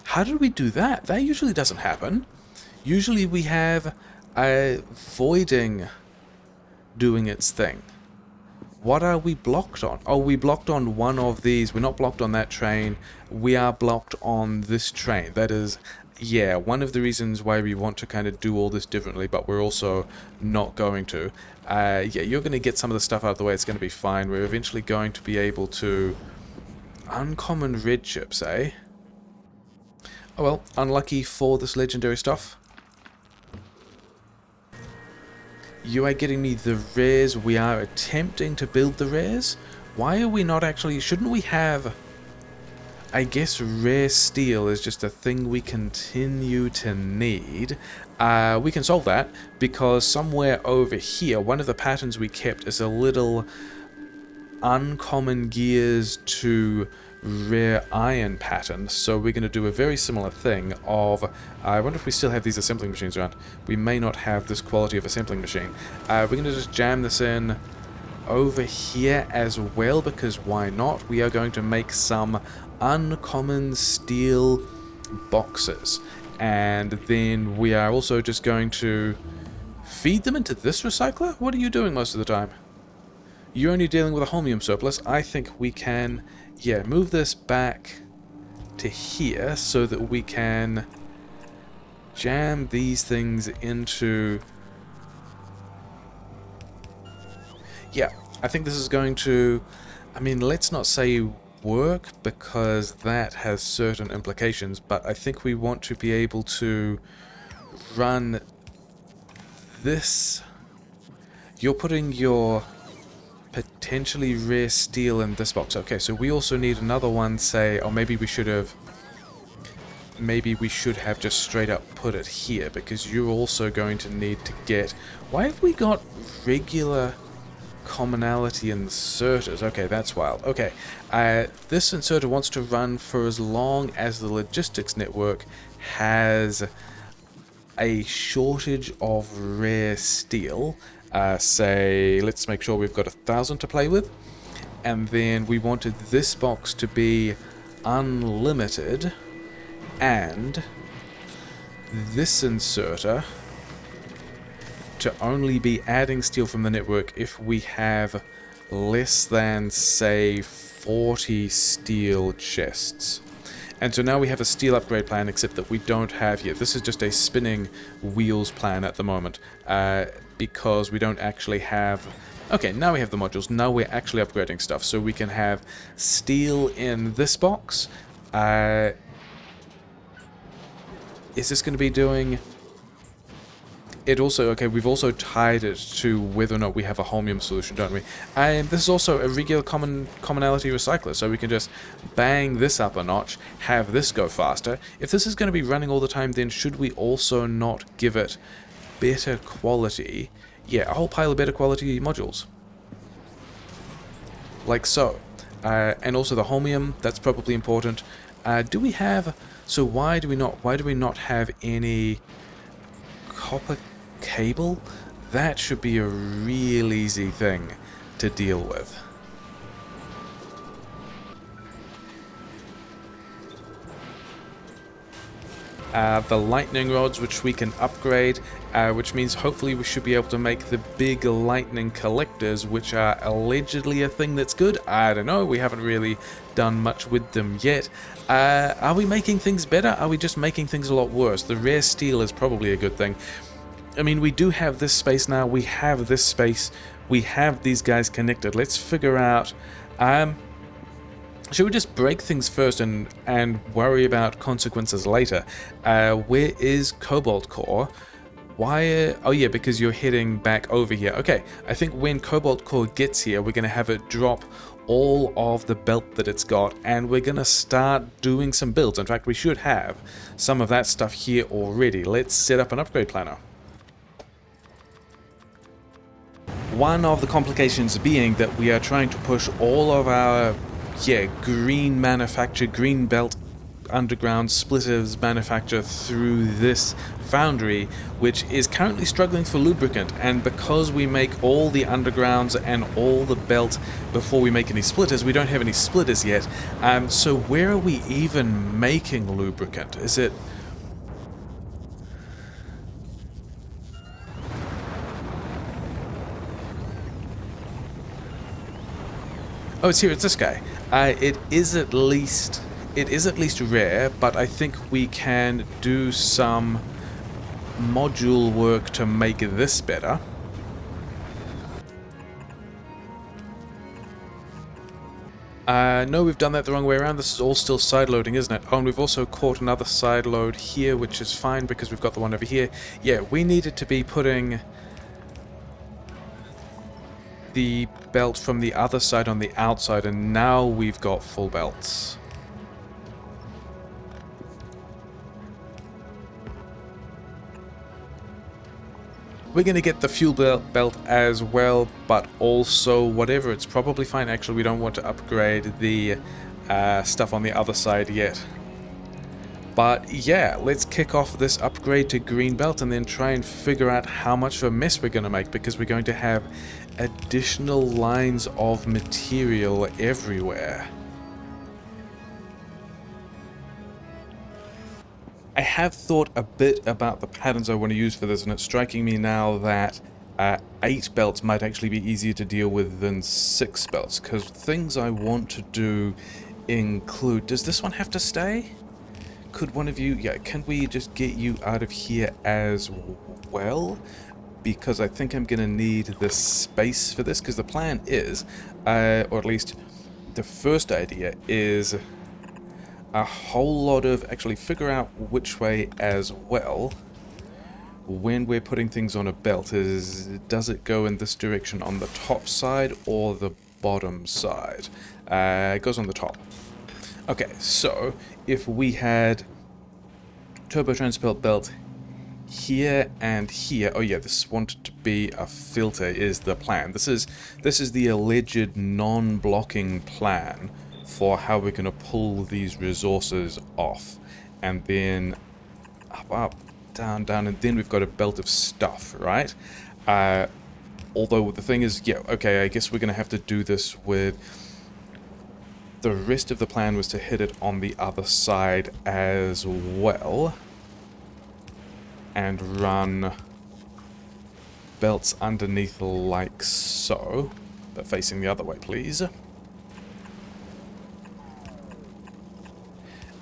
How did we do that? That usually doesn't happen. Usually we have a voiding doing its thing. What are we blocked on? Oh, we blocked on one of these. We're not blocked on that train. We are blocked on this train. That is, yeah, one of the reasons why we want to kind of do all this differently, but we're also not going to. Yeah, you're going to get some of the stuff out of the way. It's going to be fine. We're eventually going to be able to... Uncommon red chips, eh? Oh well, unlucky for this legendary stuff. You are getting me the rares. We are attempting to build the rares. Why are we not actually... Shouldn't we have... I guess rare steel is just a thing we continue to need. We can solve that because somewhere over here, one of the patterns we kept is a little uncommon gears to rare iron pattern. So we're going to do a very similar thing of... I wonder if we still have these assembling machines around. We may not have this quality of assembling machine. We're going to just jam this in over here as well, because why not? We are going to make some uncommon steel boxes, and then we are also just going to feed them into this recycler. What are you doing most of the time? You're only dealing with a holmium surplus. I think we can, yeah, move this back to here so that we can jam these things into... Yeah, I think this is going to... I mean, let's not say work, because that has certain implications, but I think we want to be able to run this. You're putting your potentially rare steel in this box. Okay, so we also need another one, say, or maybe we should have just straight up put it here, because you're also going to need to get... Why have we got regular commonality inserters? Okay, that's wild. Okay, this inserter wants to run for as long as the logistics network has a shortage of rare steel. Say, let's make sure we've got 1,000 to play with, and then we wanted this box to be unlimited, and this inserter to only be adding steel from the network if we have less than, say, 40 steel chests. And so now we have a steel upgrade plan, except that we don't have here. This is just a spinning wheels plan at the moment, because we don't actually have... Okay, now we have the modules. Now we're actually upgrading stuff, so we can have steel in this box. Is this going to be doing... It also, okay, we've also tied it to whether or not we have a holmium solution, don't we? And this is also a regular commonality recycler, so we can just bang this up a notch, have this go faster. If this is going to be running all the time, then should we also not give it better quality? Yeah, a whole pile of better quality modules. Like so. And also the holmium, that's probably important. Do we have... So why do we not have any copper cable? That should be a real easy thing to deal with. The lightning rods, which we can upgrade, which means hopefully we should be able to make the big lightning collectors, which are allegedly a thing that's good. I don't know, we haven't really done much with them yet. Are we making things better? Are we just making things a lot worse? The rare steel is probably a good thing. I mean, we do have this space now, we have this space, we have these guys connected. Let's figure out... should we just break things first and worry about consequences later? Where is Cobalt Core? Why... oh yeah, because you're heading back over here. Okay, I think when Cobalt Core gets here, we're going to have it drop all of the belt that it's got, and we're going to start doing some builds. In fact, we should have some of that stuff here already. Let's set up an upgrade planner. One of the complications being that we are trying to push all of our, green manufacture, green belt underground splitters manufacture through this foundry, which is currently struggling for lubricant. And because we make all the undergrounds and all the belt before we make any splitters, we don't have any splitters yet. So where are we even making lubricant? Is it... Oh, it's here. It's this guy. It is at least rare, but I think we can do some module work to make this better. No, we've done that the wrong way around. This is all still side loading, isn't it? Oh, and we've also caught another side load here, which is fine because we've got the one over here. Yeah, we needed to be putting... the belt from the other side on the outside, and now we've got full belts. We're going to get the fuel belt as well, but also whatever, it's probably fine. Actually, we don't want to upgrade the stuff on the other side yet. But yeah, let's kick off this upgrade to green belt and then try and figure out how much of a mess we're going to make, because we're going to have additional lines of material everywhere. I have thought a bit about the patterns I want to use for this, and it's striking me now that 8 belts might actually be easier to deal with than 6 belts, because things I want to do include... Does this one have to stay? Could one of you... Yeah, can we just get you out of here as well? Because I think I'm going to need the space for this, because the plan is, or at least the first idea is... a whole lot of actually figure out which way as well when we're putting things on a belt. Does it go in this direction on the top side or the bottom side? It goes on the top. Okay, so if we had turbotransport belt here and here. Oh yeah, this wanted to be a filter is the plan. This is the alleged non-blocking plan for how we're going to pull these resources off. And then up, up, down, down, and then we've got a belt of stuff, right? Although the thing is, yeah, okay, I guess we're going to have to do this with... The rest of the plan was to hit it on the other side as well. And run belts underneath like so. But facing the other way, please.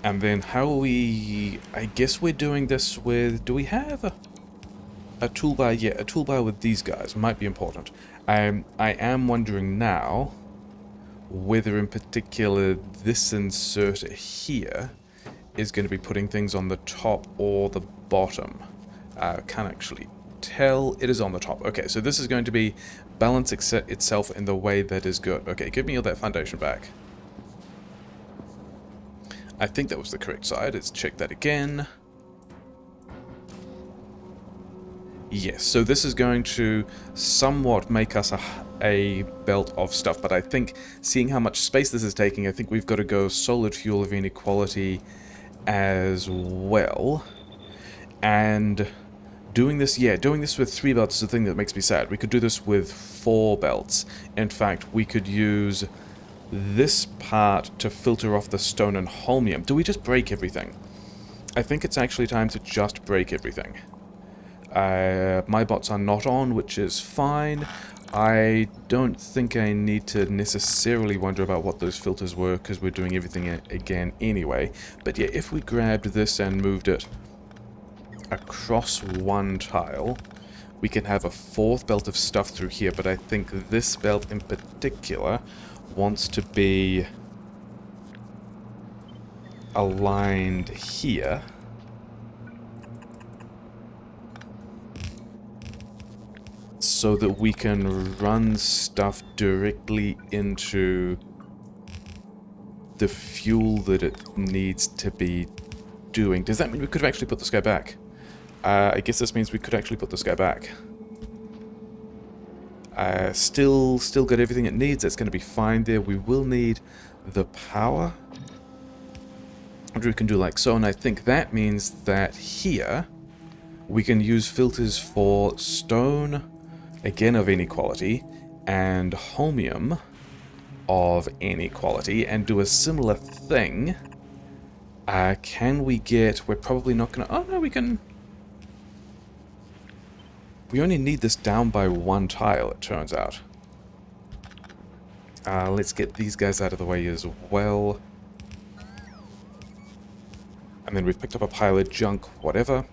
And then how are we... I guess we're doing this with... Do we have a toolbar? Yeah, a toolbar with these guys might be important. I am wondering now whether in particular this inserter here is going to be putting things on the top or the bottom. Can't actually tell. It is on the top. Okay, so this is going to be balance itself in the way that is good. Okay, give me all that foundation back. I think that was the correct side. Let's check that again. Yes, so this is going to somewhat make us a belt of stuff, but I think seeing how much space this is taking, I think we've got to go solid fuel of inequality as well. And doing this, yeah, doing this with 3 belts is the thing that makes me sad. We could do this with 4 belts. In fact, we could use this part to filter off the stone and holmium. Do we just break everything? I think it's actually time to just break everything. My bots are not on, which is fine. I don't think I need to necessarily wonder about what those filters were, because we're doing everything again anyway. But yeah, if we grabbed this and moved it across one tile, we can have a 4th belt of stuff through here, but I think this belt in particular wants to be aligned here. So that we can run stuff directly into the fuel that it needs to be doing. Does that mean we could have actually put this guy back? I guess this means we could actually put this guy back. Still got everything it needs. It's going to be fine there. We will need the power, which we can do like so. And I think that means that here we can use filters for stone, again of any quality, and holmium of any quality, and do a similar thing. Can we get... We're probably not going to... Oh, no, we can... We only need this down by 1 tile, it turns out. Let's get these guys out of the way as well. And then we've picked up a pile of junk, whatever.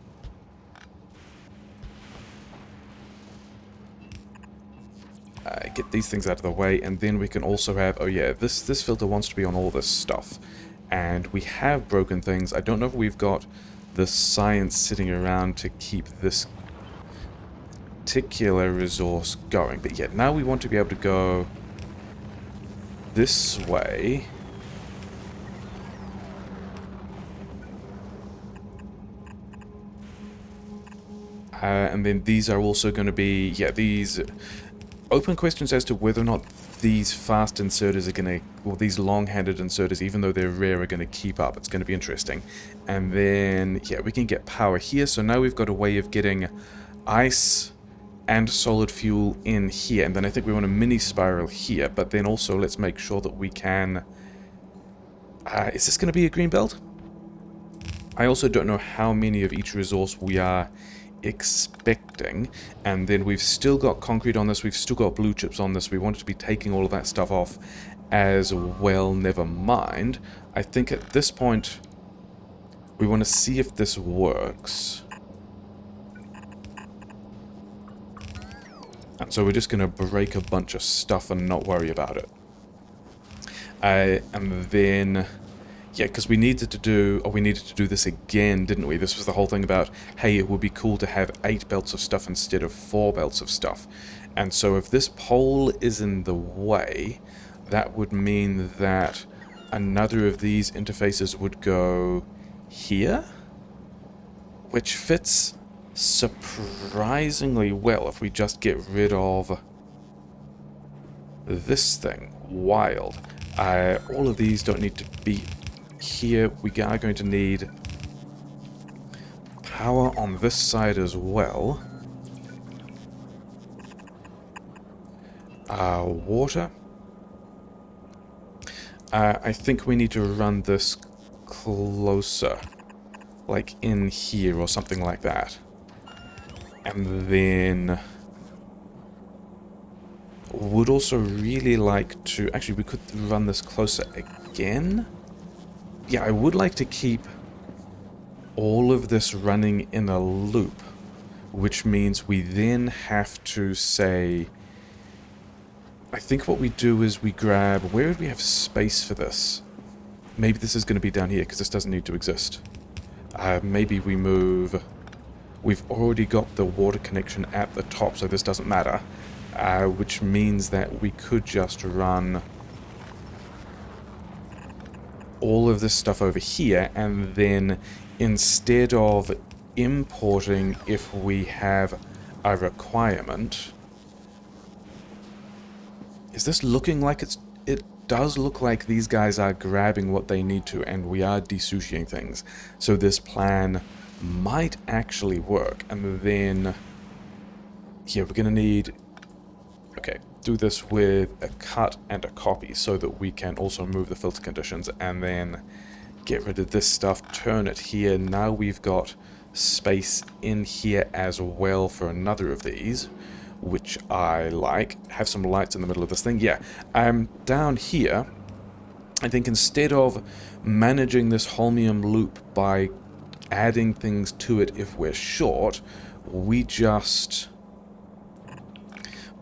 Get these things out of the way, and then we can also have... Oh yeah, this filter wants to be on all this stuff. And we have broken things. I don't know if we've got the science sitting around to keep this particular resource going. But yet, now we want to be able to go this way. And then these are also going to be, yeah, these open questions as to whether or not these fast inserters are going to, or these long-handed inserters, even though they're rare, are going to keep up. It's going to be interesting. And then, yeah, we can get power here. So now we've got a way of getting ice and solid fuel in here. And then I think we want a mini spiral here. But then also let's make sure that we can... is this going to be a green belt? I also don't know how many of each resource we are expecting. And then we've still got concrete on this, we've still got blue chips on this. We want to be taking all of that stuff off as well. Never mind. I think at this point we want to see if this works. And so we're just going to break a bunch of stuff and not worry about it. And then... yeah, because we needed to do this again, didn't we? This was the whole thing about, hey, it would be cool to have 8 belts of stuff instead of 4 belts of stuff. And so if this pole is in the way, that would mean that another of these interfaces would go here, which fits surprisingly well if we just get rid of this thing. Wild. All of these don't need to be here. We are going to need power on this side as well. Water. I think we need to run this closer, like in here or something like that. And then would also really like to... actually, we could run this closer again. Yeah, I would like to keep all of this running in a loop, which means we then have to say... I think what we do is we grab... where would we have space for this? Maybe this is going to be down here, because this doesn't need to exist. Maybe we move... we've already got the water connection at the top, so this doesn't matter. Which means that we could just run all of this stuff over here, and then instead of importing, if we have a requirement... is this looking like it's... it does look like these guys are grabbing what they need to, and we are desushiing things. So this plan might actually work. And then... yeah, we're gonna need... okay, do this with a cut and a copy so that we can also move the filter conditions, and then get rid of this stuff, turn it here. Now we've got space in here as well for another of these, which I like. Have some lights in the middle of this thing. Yeah, down here, I think instead of managing this holmium loop by adding things to it if we're short, we just...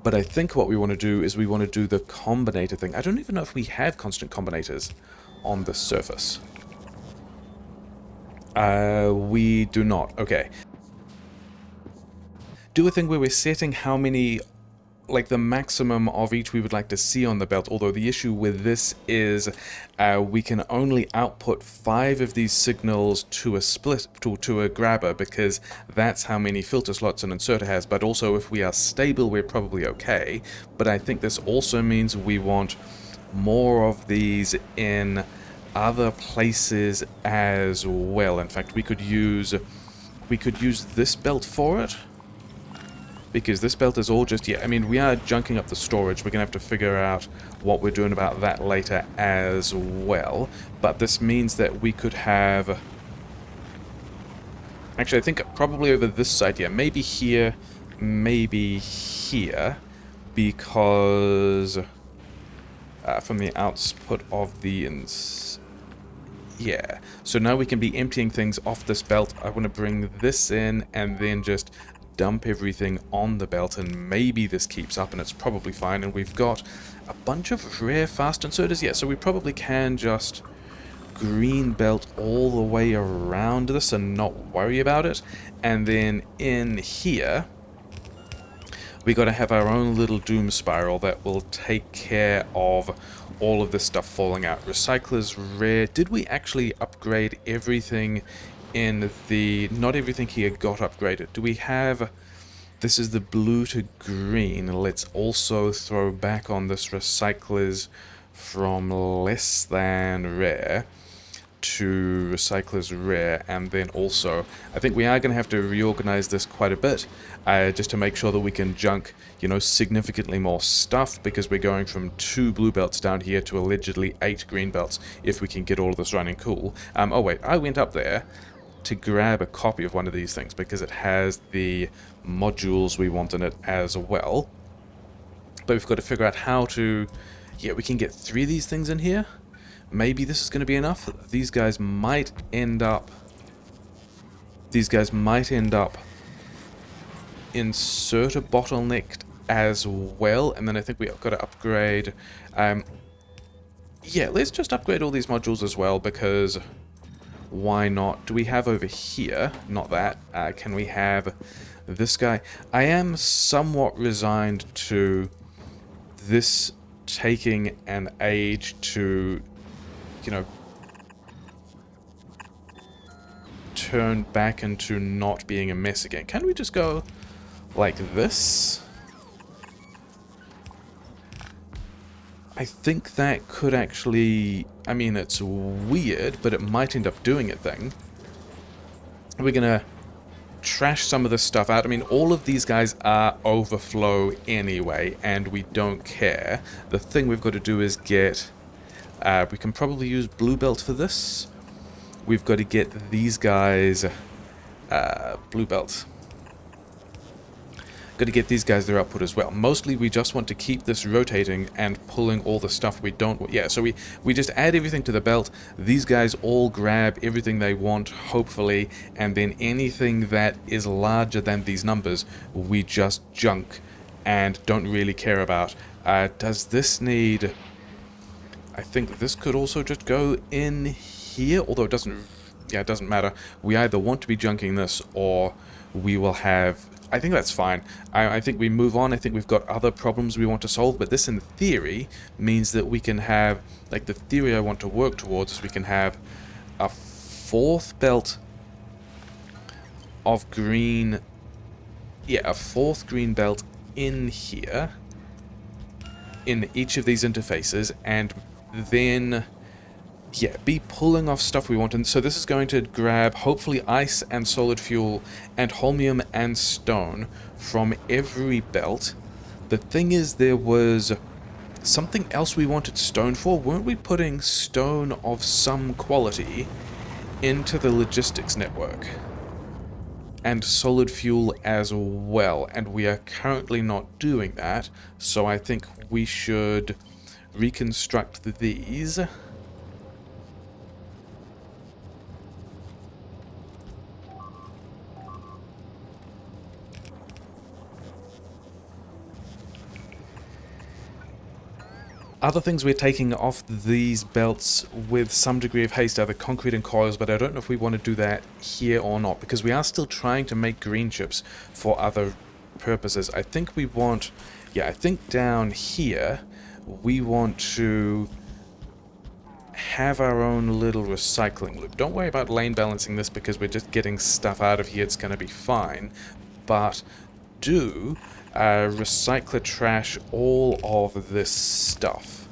but I think what we want to do is we want to do the combinator thing. I don't even know if we have constant combinators on the surface. We do not. Okay. Do a thing where we're setting how many, like the maximum of each we would like to see on the belt, although the issue with this is we can only output 5 of these signals to a split, to a grabber, because that's how many filter slots an inserter has. But also if we are stable, we're probably okay. But I think this also means we want more of these in other places as well. In fact, we could use this belt for it. Because this belt is all just... yeah, I mean, we are junking up the storage. We're going to have to figure out what we're doing about that later as well. But this means that we could have... actually, I think probably over this side, yeah. Maybe here, maybe here. Because... from the output of the... yeah. So now we can be emptying things off this belt. I want to bring this in and then just... dump everything on the belt, and maybe this keeps up and it's probably fine. And we've got a bunch of rare fast inserters. Yeah, so we probably can just green belt all the way around this and not worry about it. And then in here, We got to have our own little doom spiral that will take care of all of this stuff falling out. Recyclers rare. Did we actually upgrade everything in the... Not everything here got upgraded. Do we have... This is the blue to green. Let's also throw back on this recyclers from less than rare to recyclers rare, and then also I think we are going to have to reorganize this quite a bit just to make sure that we can junk, you know, significantly more stuff, because we're going from 2 blue belts down here to allegedly 8 green belts if we can get all of this running cool. Oh wait, I went up there to grab a copy of one of these things because it has the modules we want in it as well, but we've got to figure out how to... Yeah, we can get 3 of these things in here. Maybe this is going to be enough. These guys might end up... inserter bottlenecked as well, and then I think we've got to upgrade... yeah, let's just upgrade all these modules as well, because why not? Do we have over here? Not that. Can we have this guy? I am somewhat resigned to this taking an age to... you know, turn back into not being a mess again. Can we just go like this? I think that could actually... I mean, it's weird, but it might end up doing a thing. We're gonna trash some of this stuff out. I mean, all of these guys are overflow anyway, and we don't care. The thing we've got to do is get... we can probably use blue belt for this. We've got to get these guys blue belt. Got to get these guys their output as well. Mostly we just want to keep this rotating and pulling all the stuff we don't want. Yeah, so we just add everything to the belt. These guys all grab everything they want, hopefully, and then anything that is larger than these numbers, we just junk and don't really care about. Does this need... I think this could also just go in here, although it doesn't... Yeah, it doesn't matter. We either want to be junking this, or we will have... I think that's fine. I think we move on. I think we've got other problems we want to solve, but this in theory means that we can have... Like, the theory I want to work towards is we can have a 4th belt of green... Yeah, a 4th green belt in here, in each of these interfaces, and then... Yeah, be pulling off stuff we want. And so this is going to grab, hopefully, ice and solid fuel and holmium and stone from every belt. The thing is, there was something else we wanted stone for. Weren't we putting stone of some quality into the logistics network? And solid fuel as well. And we are currently not doing that. So I think we should reconstruct these. Other things we're taking off these belts with some degree of haste are the concrete and coils, but I don't know if we want to do that here or not, because we are still trying to make green chips for other purposes. I think we want... Yeah, I think down here we want to have our own little recycling loop. Don't worry about lane balancing this, because we're just getting stuff out of here. It's going to be fine. But do... recycler trash all of this stuff.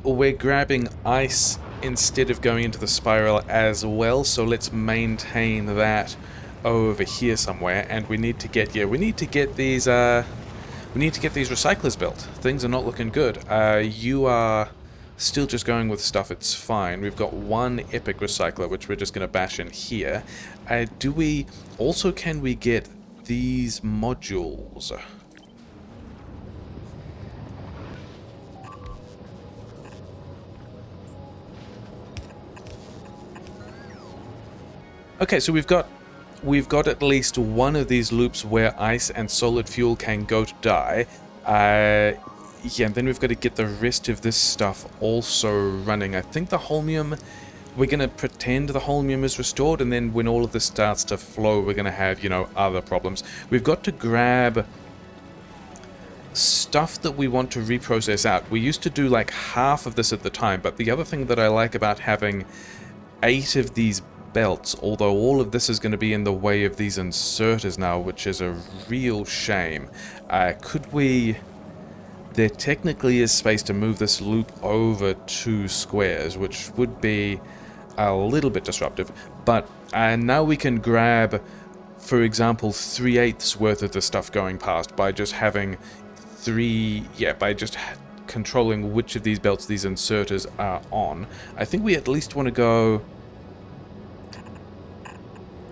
We're grabbing ice instead of going into the spiral as well, so let's maintain that over here somewhere. And we need to get... Yeah, we need to get these recyclers built. Things are not looking good. You are still just going with stuff, it's fine. We've got one epic recycler, which we're just going to bash in here. Do we... Also, can we get these modules? Okay, so we've got at least one of these loops where ice and solid fuel can go to die. Yeah, and then we've got to get the rest of this stuff also running. I think the holmium we're going to pretend the holmium is restored, and then when all of this starts to flow, we're going to have, you know, other problems. We've got to grab stuff that we want to reprocess out. We used to do like half of this at the time, but the other thing that I like about having 8 of these belts, although all of this is going to be in the way of these inserters now, which is a real shame. Could we... There technically is space to move this loop over 2 squares, which would be a little bit disruptive, but now we can grab, for example, 3/8 worth of the stuff going past by just having by just controlling which of these belts these inserters are on. I think we at least want to go...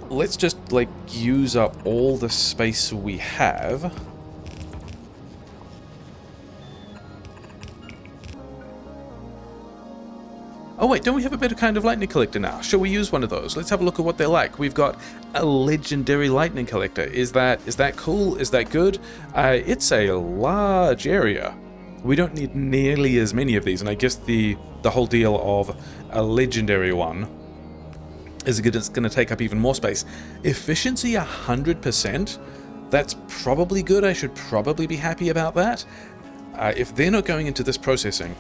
Let's just, like, use up all the space we have. Oh wait, don't we have a better kind of lightning collector now? Shall we use one of those? Let's have a look at what they're like. We've got a legendary lightning collector. Is that cool? Is that good? It's a large area. We don't need nearly as many of these, and I guess the whole deal of a legendary one is it's going to take up even more space. Efficiency 100%. That's probably good. I should probably be happy about that. If they're not going into this processing,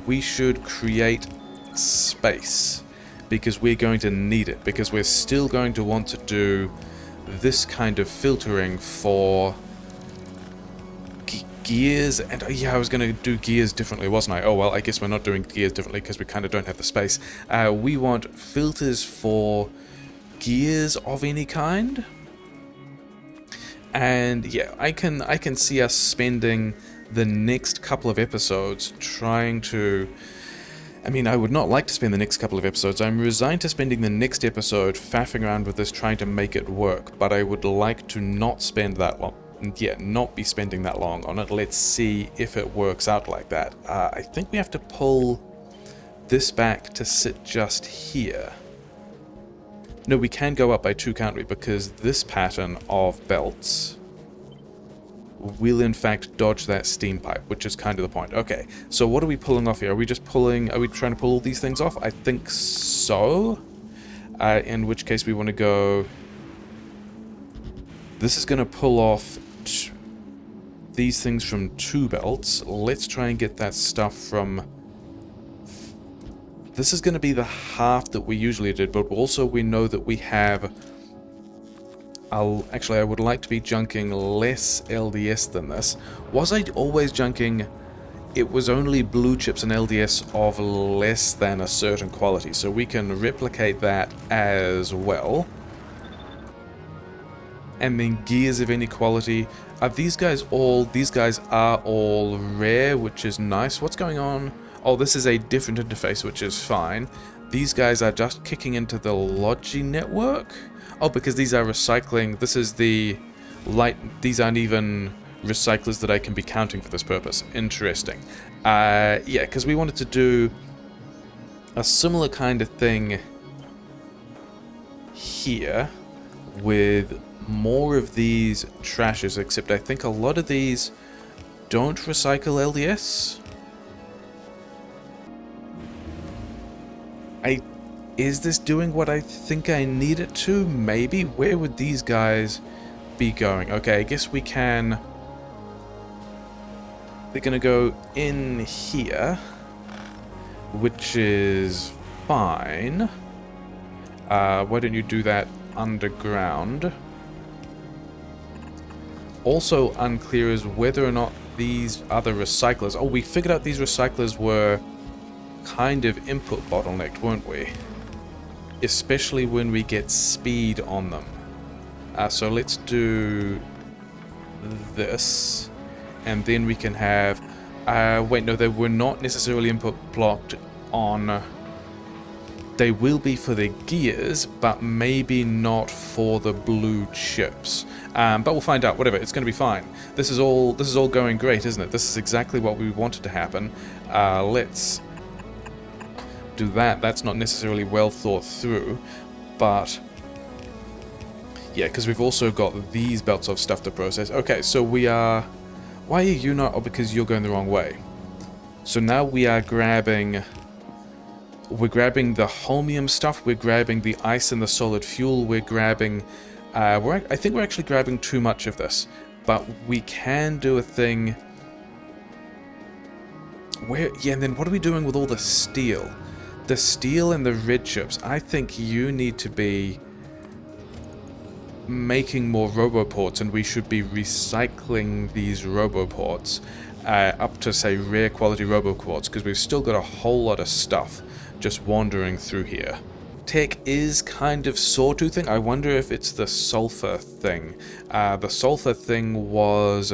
we should create space, because we're going to need it, because we're still going to want to do this kind of filtering for gears. And yeah, I was going to do gears differently, wasn't I? Oh well, I guess we're not doing gears differently because we kind of don't have the space. We want filters for gears of any kind, and yeah, I can see us spending the next couple of episodes trying to... I mean, I would not like to spend the next couple of episodes. I'm resigned to spending the next episode faffing around with this, trying to make it work, but I would like to not spend that long. Yeah, not be spending that long on it. Let's see if it works out like that. I think we have to pull this back to sit just here. No, we can go up by 2, can't we? Because this pattern of belts will in fact dodge that steam pipe, which is kind of the point. Okay, so what are we pulling off here? Are we just pulling... Are we trying to pull all these things off? I think so. In which case we want to go... This is going to pull off these things from 2 belts. Let's try and get that stuff from... This is going to be the half that we usually did, but also we know that we have... Actually, I would like to be junking less LDS than this. Was I always junking... It was only blue chips and LDS of less than a certain quality, so we can replicate that as well. And then gears of any quality. Are these guys all... These guys are all rare, which is nice. What's going on? Oh, this is a different interface, which is fine. These guys are just kicking into the Logi network? Oh, because these are recycling. This is the light. These aren't even recyclers that I can be counting for this purpose. Interesting. Yeah, because we wanted to do a similar kind of thing here with more of these trashes, except I think a lot of these don't recycle LDS. Is this doing what I think I need it to? Maybe? Where would these guys be going? Okay, I guess we can... They're gonna go in here, which is fine. Why don't you do that underground? Also unclear is whether or not these other recyclers... Oh, we figured out these recyclers were kind of input bottlenecked, weren't we? Especially when we get speed on them. So let's do this, and then we can have... wait, no, they were not necessarily input blocked on... They will be for the gears, but maybe not for the blue chips. But we'll find out. Whatever, it's going to be fine. This is all going great, isn't it? This is exactly what we wanted to happen. Let's do that. That's not necessarily well thought through, but yeah, because we've also got these belts of stuff to process. Okay, so we are... Why are you not? Oh, because you're going the wrong way. So now we are grabbing We're grabbing the holmium stuff, we're grabbing the ice and the solid fuel, we're grabbing... I think we're actually grabbing too much of this. But we can do a thing... Yeah, and then what are we doing with all the steel? The steel and the red chips. I think you need to be making more roboports, and we should be recycling these roboports up to, say, rare quality roboports, because we've still got a whole lot of stuff just wandering through here. Tech is kind of sawtoothing. I wonder if it's the sulfur thing. The sulfur thing was...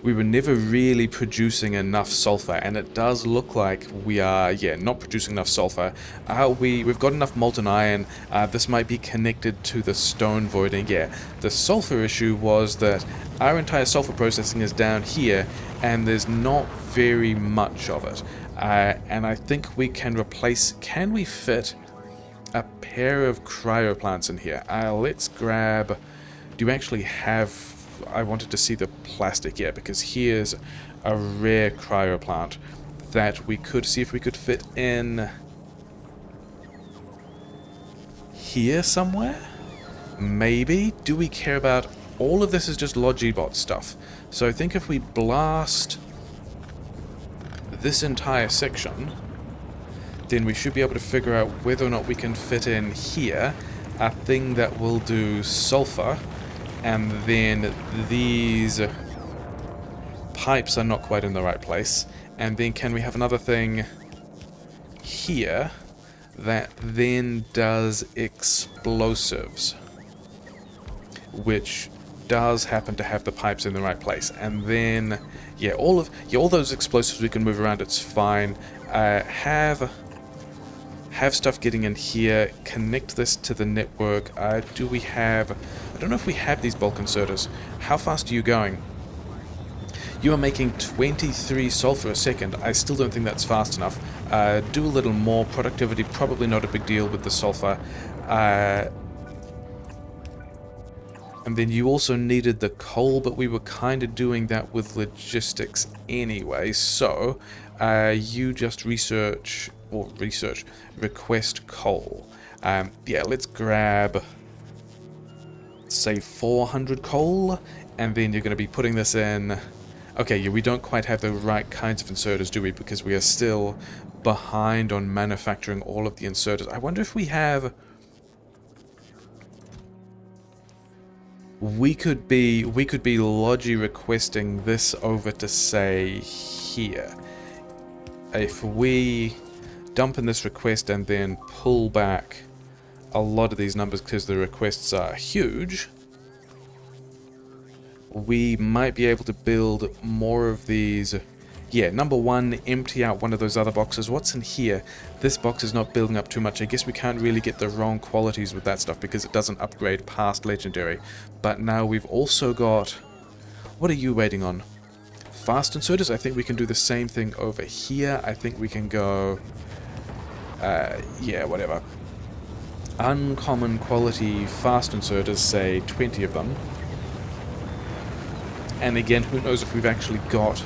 we were never really producing enough sulfur, and it does look like we are, yeah, not producing enough sulfur. We've got enough molten iron. This might be connected to the stone voiding. Yeah, the sulfur issue was that our entire sulfur processing is down here, and there's not very much of it. And I think we can replace... can we fit a pair of cryo plants in here? Let's grab... do you actually have... I wanted to see the plastic, yeah, because here's a rare cryo plant that we could see if we could fit in here somewhere? Maybe? Do we care about... all of this is just logibot stuff. So I think if we blast this entire section, then we should be able to figure out whether or not we can fit in here a thing that will do sulfur. And then these pipes are not quite in the right place. And then can we have another thing here that then does explosives, which does happen to have the pipes in the right place. And then, yeah, all those explosives we can move around. It's fine. Have stuff getting in here. Connect this to the network. Do we have... I don't know if we have these bulk inserters. How fast are you going? You are making 23 sulfur a second. I still don't think that's fast enough. Do a little more. Productivity, probably not a big deal with the sulfur. And then you also needed the coal, but we were kind of doing that with logistics anyway. So, you just request coal. Yeah, let's grab... say 400 coal, and then you're going to be putting this in... okay, yeah, we don't quite have the right kinds of inserters, do we? Because we are still behind on manufacturing all of the inserters. I wonder if we have... we could be logi requesting this over to, say, here. If we dump in this request and then pull back a lot of these numbers because the requests are huge, we might be able to build more of these. Yeah, number one, empty out one of those other boxes. What's in here? This box is not building up too much. I guess we can't really get the wrong qualities with that stuff because it doesn't upgrade past legendary. But now we've also got... what are you waiting on? Fast inserters? I think we can do the same thing over here. I think we can go... yeah, whatever. Uncommon quality fast inserters, say 20 of them. And again, who knows if we've actually got...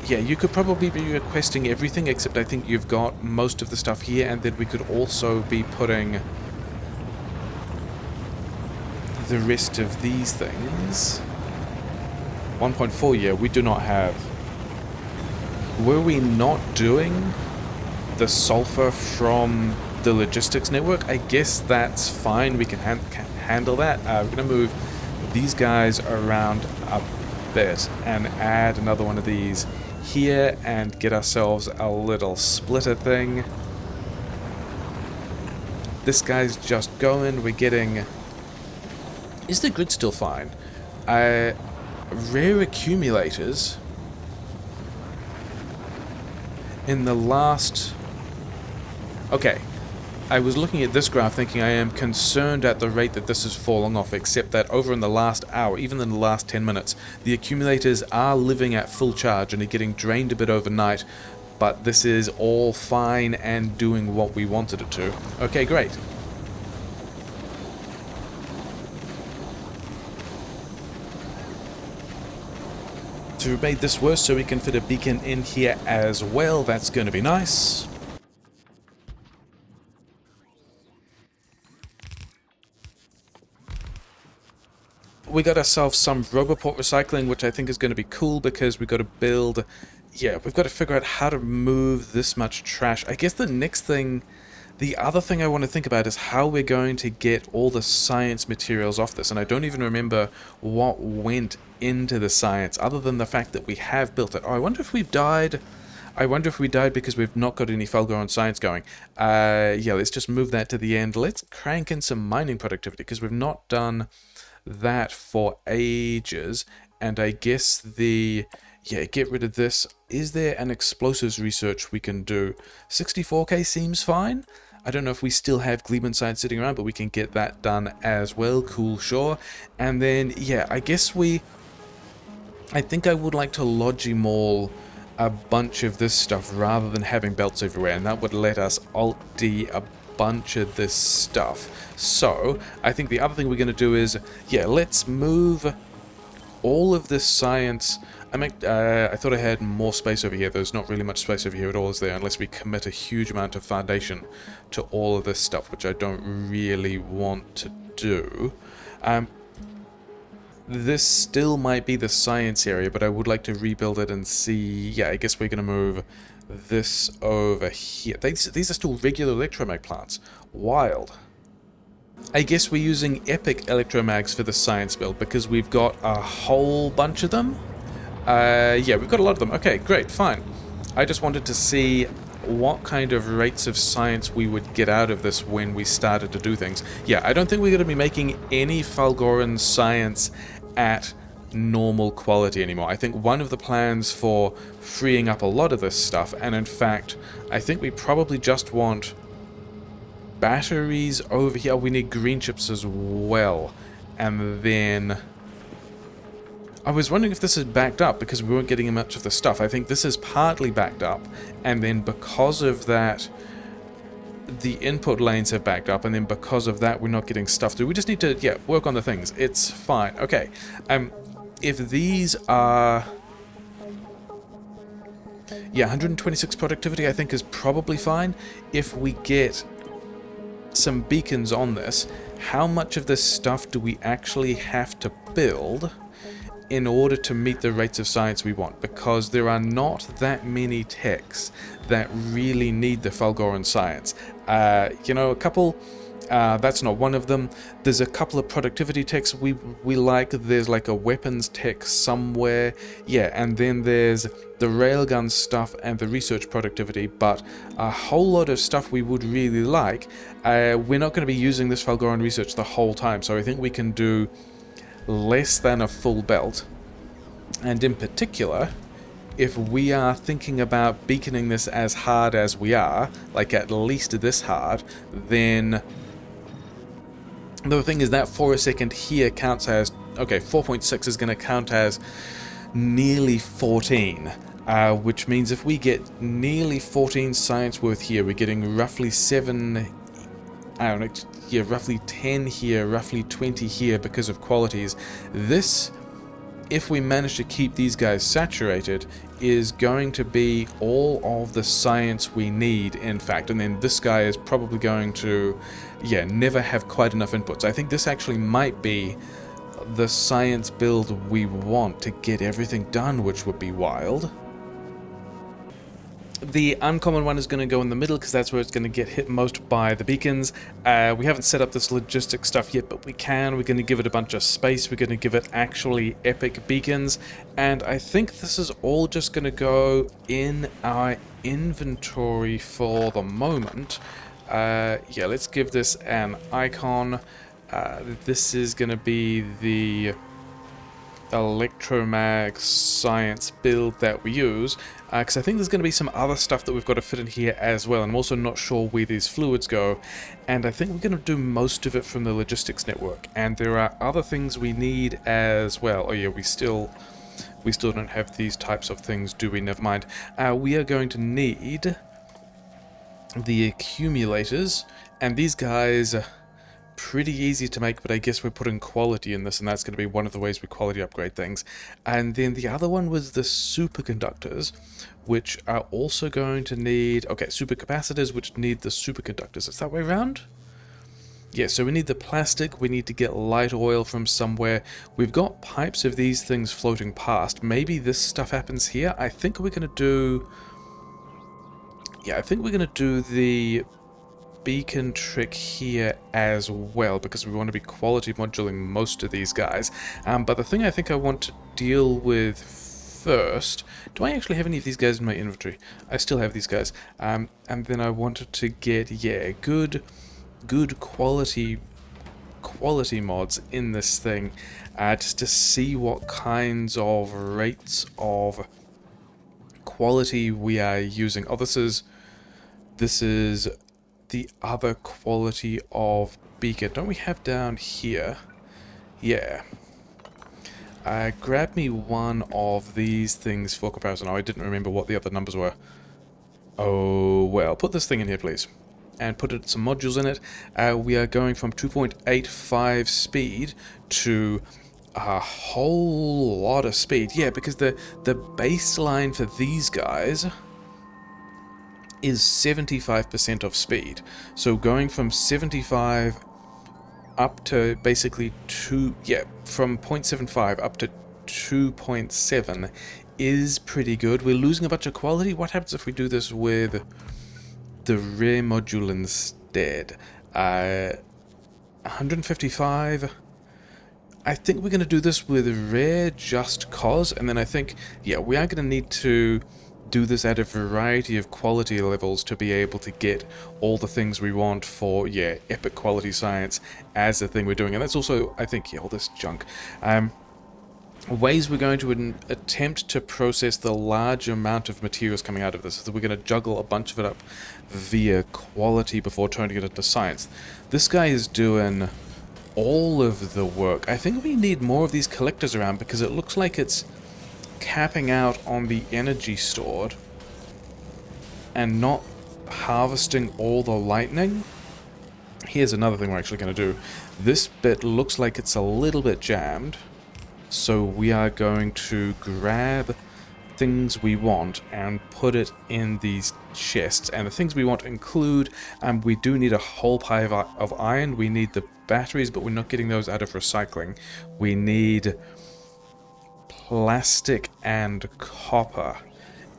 yeah, you could probably be requesting everything, except I think you've got most of the stuff here, and then we could also be putting the rest of these things. 1.4, yeah, we do not have. Were we not doing the sulfur from the logistics network? I guess that's fine. We can handle that. We're going to move these guys around a bit and add another one of these here and get ourselves a little splitter thing. This guy's just going. We're getting... is the grid still fine? Rare accumulators in the last... okay, I was looking at this graph thinking I am concerned at the rate that this is falling off, except that over in the last hour, even in the last 10 minutes, the accumulators are living at full charge and are getting drained a bit overnight, but this is all fine and doing what we wanted it to. Okay, great. to have made this worse so we can fit a beacon in here as well. That's going to be nice. We got ourselves some roboport recycling, which I think is going to be cool because we've got to build... Yeah, we've got to figure out how to move this much trash. I guess the next thing... The other thing I want to think about is how we're going to get all the science materials off this, and I don't even remember what went into the science, other than the fact that we have built it. Oh, I wonder if we've died... I wonder if we died because we've not got any Fulgora science going. Yeah, let's just move that to the end. Let's crank in some mining productivity, because we've not done... that for ages, and I guess the... Yeah, get rid of this. Is there an explosives research we can do? 64k seems fine. I don't know if we still have Gleeman science sitting around, but we can get that done as well. Cool, sure. And then, yeah, I guess I think I would like to logimol a bunch of this stuff rather than having belts everywhere, and that would let us alt-D a bunch of this stuff. So, I think the other thing we're going to do is, yeah, let's move all of this science. I thought I had more space over here. There's not really much space over here at all, is there? Unless we commit a huge amount of foundation to all of this stuff, which I don't really want to do. This still might be the science area, but I would like to rebuild it and see... Yeah, I guess we're going to move this over here. These are still regular electromag plants. Wild. I guess we're using epic electromags for the science build because we've got a whole bunch of them. Yeah, we've got a lot of them. Okay, great, fine. I just wanted to see what kind of rates of science we would get out of this when we started to do things. Yeah, I don't think we're going to be making any Fulgoran science at normal quality anymore. I think one of the plans for freeing up a lot of this stuff, and in fact, I think we probably just want batteries over here. We need green chips as well. And then... I was wondering if this is backed up because we weren't getting much of the stuff. I think this is partly backed up, and then because of that, the input lanes have backed up, and then because of that, we're not getting stuff through. We just need to, yeah, work on the things. It's fine. Okay. If these are... Yeah, 126 productivity I think is probably fine. If we get some beacons on this, how much of this stuff do we actually have to build in order to meet the rates of science we want? Because there are not that many techs that really need the Fulgoran science. You know, a couple... that's not one of them. There's a couple of productivity techs we like. There's like a weapons tech somewhere. Yeah, and then there's the railgun stuff and the research productivity, but a whole lot of stuff we would really like. We're not going to be using this Fulgoran research the whole time, so I think we can do less than a full belt. And in particular, if we are thinking about beaconing this as hard as we are, like at least this hard, then the thing is that for a second here counts as, okay, 4.6 is going to count as nearly 14, which means if we get nearly 14 science worth here, we're getting roughly 7, I don't know, yeah, roughly 10 here, roughly 20 here because of qualities. This, if we manage to keep these guys saturated, is going to be all of the science we need, in fact. And then this guy is probably going to, yeah, never have quite enough inputs. I think this actually might be the science build we want to get everything done, which would be wild. The uncommon one is going to go in the middle because that's where it's going to get hit most by the beacons. We haven't set up this logistic stuff yet, but we can. We're going to give it a bunch of space. We're going to give it actually epic beacons. And I think this is all just going to go in our inventory for the moment. Yeah, let's give this an icon. This is going to be the electromag science build that we use, because I think there's going to be some other stuff that we've got to fit in here as well, and I'm also not sure where these fluids go, and I think we're going to do most of it from the logistics network, and there are other things we need as well. Oh yeah, we still don't have these types of things, do we? Never mind. We are going to need the accumulators, and these guys pretty easy to make, but I guess we're putting quality in this, and that's going to be one of the ways we quality upgrade things. And then the other one was the superconductors, which are also going to need... Okay, supercapacitors, which need the superconductors. It's that way around? Yeah, so we need the plastic, we need to get light oil from somewhere. We've got pipes of these things floating past. Maybe this stuff happens here. I think we're going to do... Yeah, I think we're going to do the beacon trick here as well, because we want to be quality moduling most of these guys. But the thing I think I want to deal with first... Do I actually have any of these guys in my inventory? I still have these guys. And then I wanted to get, yeah, good quality mods in this thing, just to see what kinds of rates of quality we are using. Oh, this is the other quality of beacon. Don't we have down here? Yeah. Grab me one of these things for comparison. Oh, I didn't remember what the other numbers were. Oh, well, put this thing in here, please. And put some modules in it. We are going from 2.85 speed to a whole lot of speed. Yeah, because the baseline for these guys is 75% of speed. So going from 75 up to basically from 0.75 up to 2.7 is pretty good. We're losing a bunch of quality. What happens if we do this with the rare module instead? 155. I think we're going to do this with rare just cause, and then I think, yeah, we are going to need to do this at a variety of quality levels to be able to get all the things we want for, yeah, epic quality science as the thing we're doing. And that's also, I think, yeah, all this junk. Ways we're going to attempt to process the large amount of materials coming out of this is that we're going to juggle a bunch of it up via quality before turning it into science. This guy is doing all of the work. I think we need more of these collectors around because it looks like it's capping out on the energy stored and not harvesting all the lightning. Here's another thing we're actually going to do. This bit looks like it's a little bit jammed. So we are going to grab things we want and put it in these chests. And the things we want include, we do need a whole pile of iron. We need the batteries, but we're not getting those out of recycling. We need plastic and copper.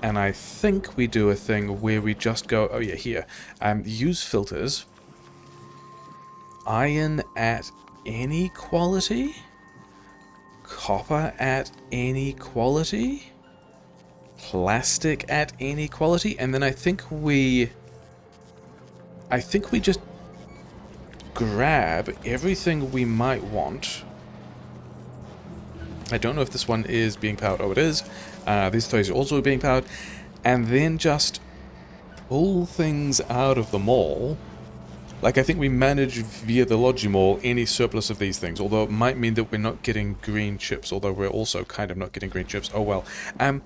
And I think we do a thing where we just go, oh yeah, here. Use filters. Iron at any quality. Copper at any quality, plastic at any quality, and then I think we just grab everything we might want. I don't know if this one is being powered. Oh, it is. These three are also being powered, and then just pull things out of the mall. Like, I think we manage via the logimol any surplus of these things, although it might mean that we're not getting green chips, although we're also kind of not getting green chips. Oh well. And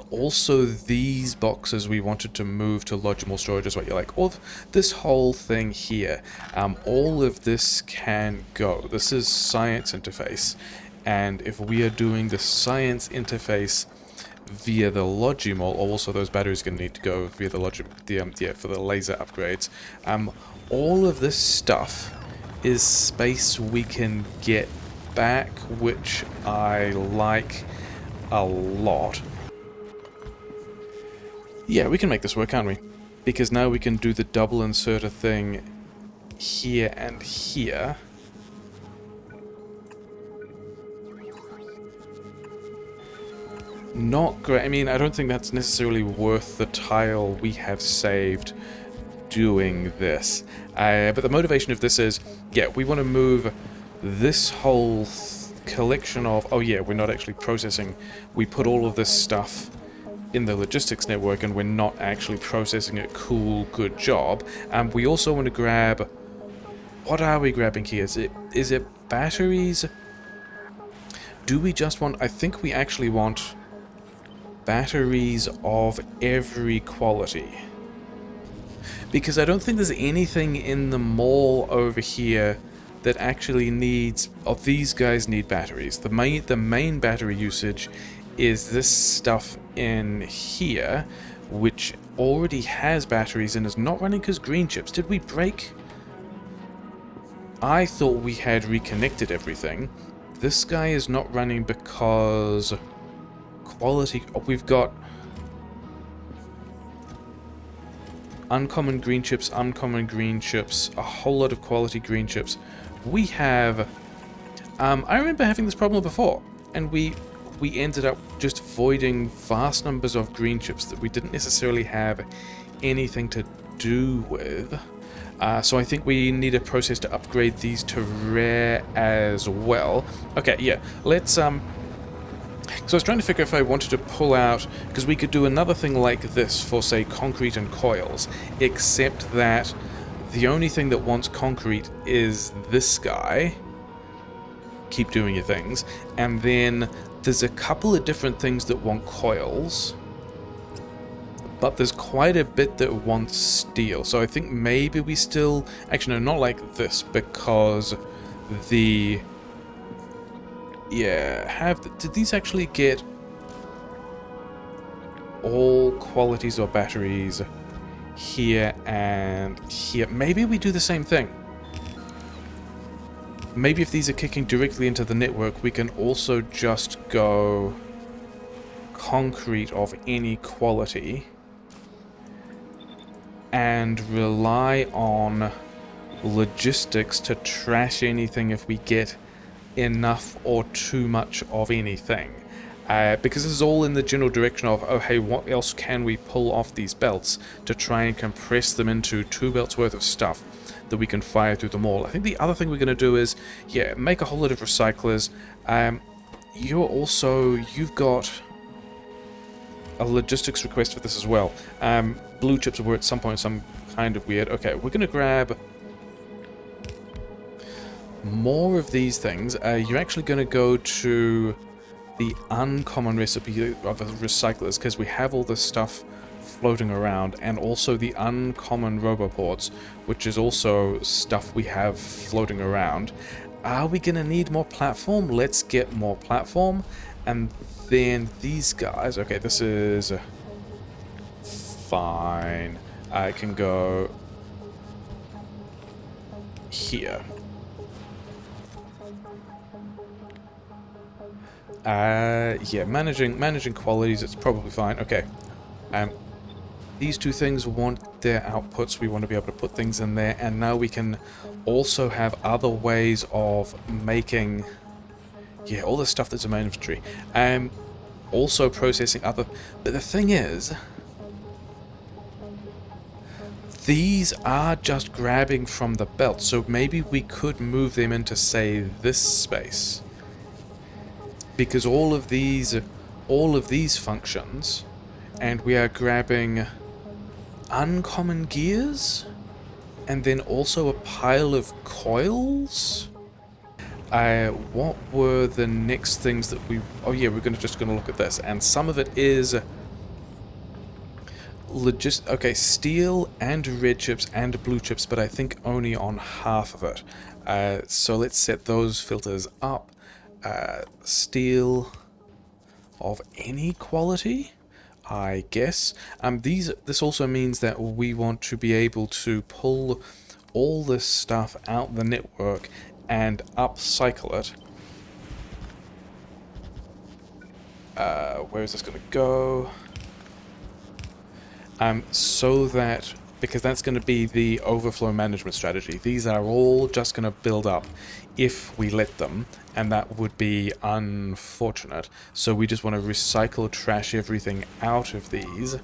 also these boxes we wanted to move to logimol storage as well. You're like, all this whole thing here, all of this can go. This is science interface, and if we are doing the science interface via the logimol, also those batteries are going to need to go via the for the laser upgrades. All of this stuff is space we can get back, which I like a lot. Yeah, we can make this work, can't we? Because now we can do the double inserter thing here and here. Not great. I mean, I don't think that's necessarily worth the tile we have saved doing this. But the motivation of this is, yeah, we want to move this whole collection of... Oh yeah, we're not actually processing. We put all of this stuff in the logistics network and we're not actually processing it. Cool, good job. We also want to grab... What are we grabbing here? Is it batteries? Do we just want... I think we actually want batteries of every quality. Because I don't think there's anything in the mall over here that actually needs, these guys need batteries. The main battery usage is this stuff in here, which already has batteries and is not running because green chips. Did we break? I thought we had reconnected everything. This guy is not running because quality. Oh, we've got uncommon green chips, a whole lot of quality green chips. We have... I remember having this problem before, and we ended up just voiding vast numbers of green chips that we didn't necessarily have anything to do with. So I think we need a process to upgrade these to rare as well. Okay, yeah, let's... So I was trying to figure if I wanted to pull out... Because we could do another thing like this for, say, concrete and coils, except that the only thing that wants concrete is this guy. Keep doing your things. And then there's a couple of different things that want coils, but there's quite a bit that wants steel. So I think maybe we still... Actually, no, not like this, because the... Yeah, did these actually get all qualities or batteries here and here? Maybe we do the same thing. Maybe if these are kicking directly into the network, we can also just go concrete of any quality and rely on logistics to trash anything if we get enough or too much of anything. Because this is all in the general direction of, oh hey, what else can we pull off these belts to try and compress them into 2 belts worth of stuff that we can fire through them all. I think the other thing we're going to do is, yeah, make a whole lot of recyclers. You've got a logistics request for this as well. Blue chips were at some point some kind of weird. Okay, we're going to grab more of these things. You're actually going to go to the uncommon recipe of recyclers, because we have all this stuff floating around, and also the uncommon roboports, which is also stuff we have floating around. Are we going to need more platform? Let's get more platform. And then these guys... Okay, this is fine. I can go here. Yeah, managing qualities, it's probably fine. Okay. These two things want their outputs. We want to be able to put things in there, and now we can also have other ways of making, yeah, all the stuff that's in my inventory. Also processing other... But the thing is, these are just grabbing from the belt, so maybe we could move them into, say, this space. Because all of these functions, and we are grabbing uncommon gears, and then also a pile of coils. What were the next things that we... Oh yeah, we're just gonna look at this, and some of it is okay, steel and red chips and blue chips, but I think only on half of it. So let's set those filters up. Steel of any quality, I guess. This also means that we want to be able to pull all this stuff out the network and upcycle it. Where is this going to go? So that, because that's going to be the overflow management strategy. These are all just going to build up if we let them, and that would be unfortunate. So we just want to recycle, trash everything out of these.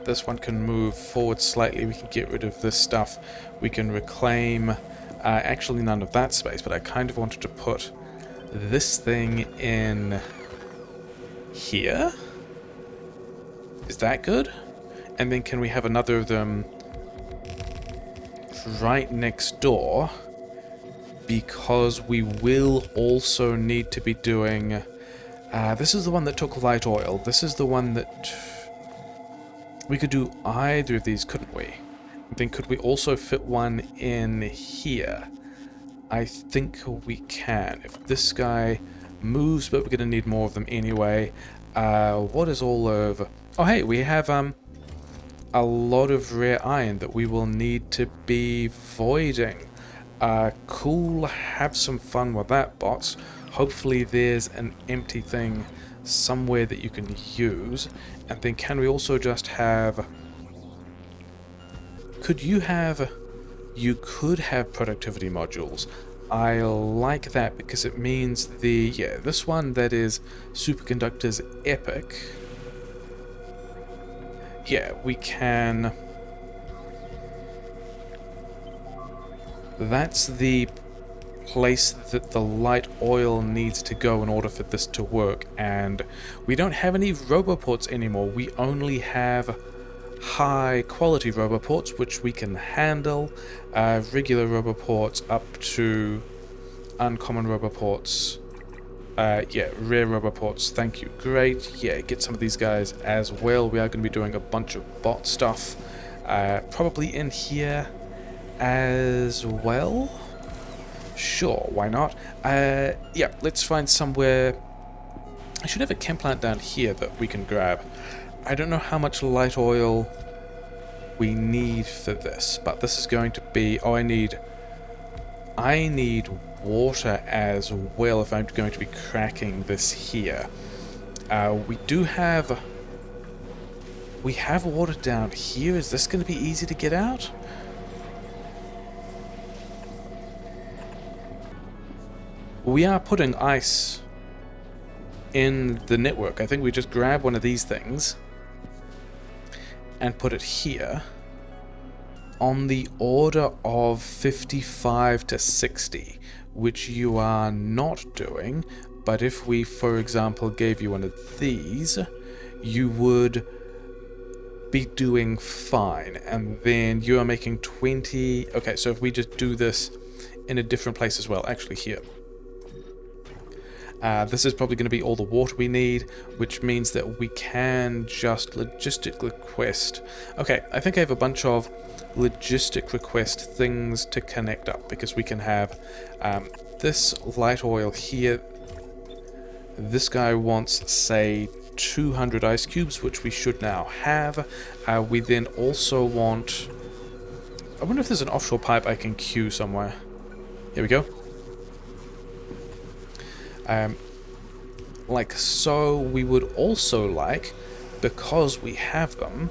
This one can move forward slightly. We can get rid of this stuff. We can reclaim actually none of that space, but I kind of wanted to put this thing in here. Is that good? And then can we have another of them right next door? Because we will also need to be doing... this is the one that took light oil. This is the one that... We could do either of these, couldn't we? Then could we also fit one in here? I think we can. If this guy moves, but we're going to need more of them anyway. What is all over? Oh, hey, we have a lot of rare iron that we will need to be voiding. Cool, have some fun with that, bots. Hopefully there's an empty thing somewhere that you can use. And then can we also just have... Could you have... You could have productivity modules. I like that because it means the... Yeah, this one that is Superconductor's Epic. Yeah, we can... That's the place that the light oil needs to go in order for this to work, and we don't have any roboports anymore. We only have high quality roboports which we can handle, regular roboports up to uncommon roboports. Yeah, rare roboports, thank you, great. Yeah, get some of these guys as well. We are going to be doing a bunch of bot stuff, probably in here as well. Sure, why not? Yeah, let's find somewhere. I should have a chem plant down here that we can grab. I don't know how much light oil we need for this, but this is going to be... Oh, I need water as well if I'm going to be cracking this here. We have water down here. Is this going to be easy to get out? We are putting ice in the network. I think we just grab one of these things and put it here on the order of 55 to 60, which you are not doing. But if we, for example, gave you one of these, you would be doing fine. And then you are making 20. Okay, so if we just do this in a different place as well, actually here. This is probably going to be all the water we need, which means that we can just logistic request. Okay, I think I have a bunch of logistic request things to connect up, because we can have this light oil here. This guy wants, say, 200 ice cubes, which we should now have. We then also want... I wonder if there's an offshore pipe I can queue somewhere. Here we go. Like so. We would also like, because we have them,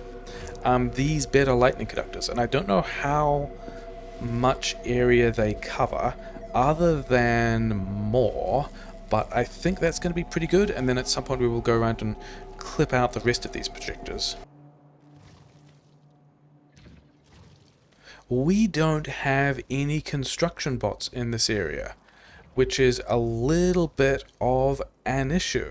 these better lightning conductors, and I don't know how much area they cover other than more, but I think that's going to be pretty good. And then at some point we will go around and clip out the rest of these projectors. We don't have any construction bots in this area, which is a little bit of an issue.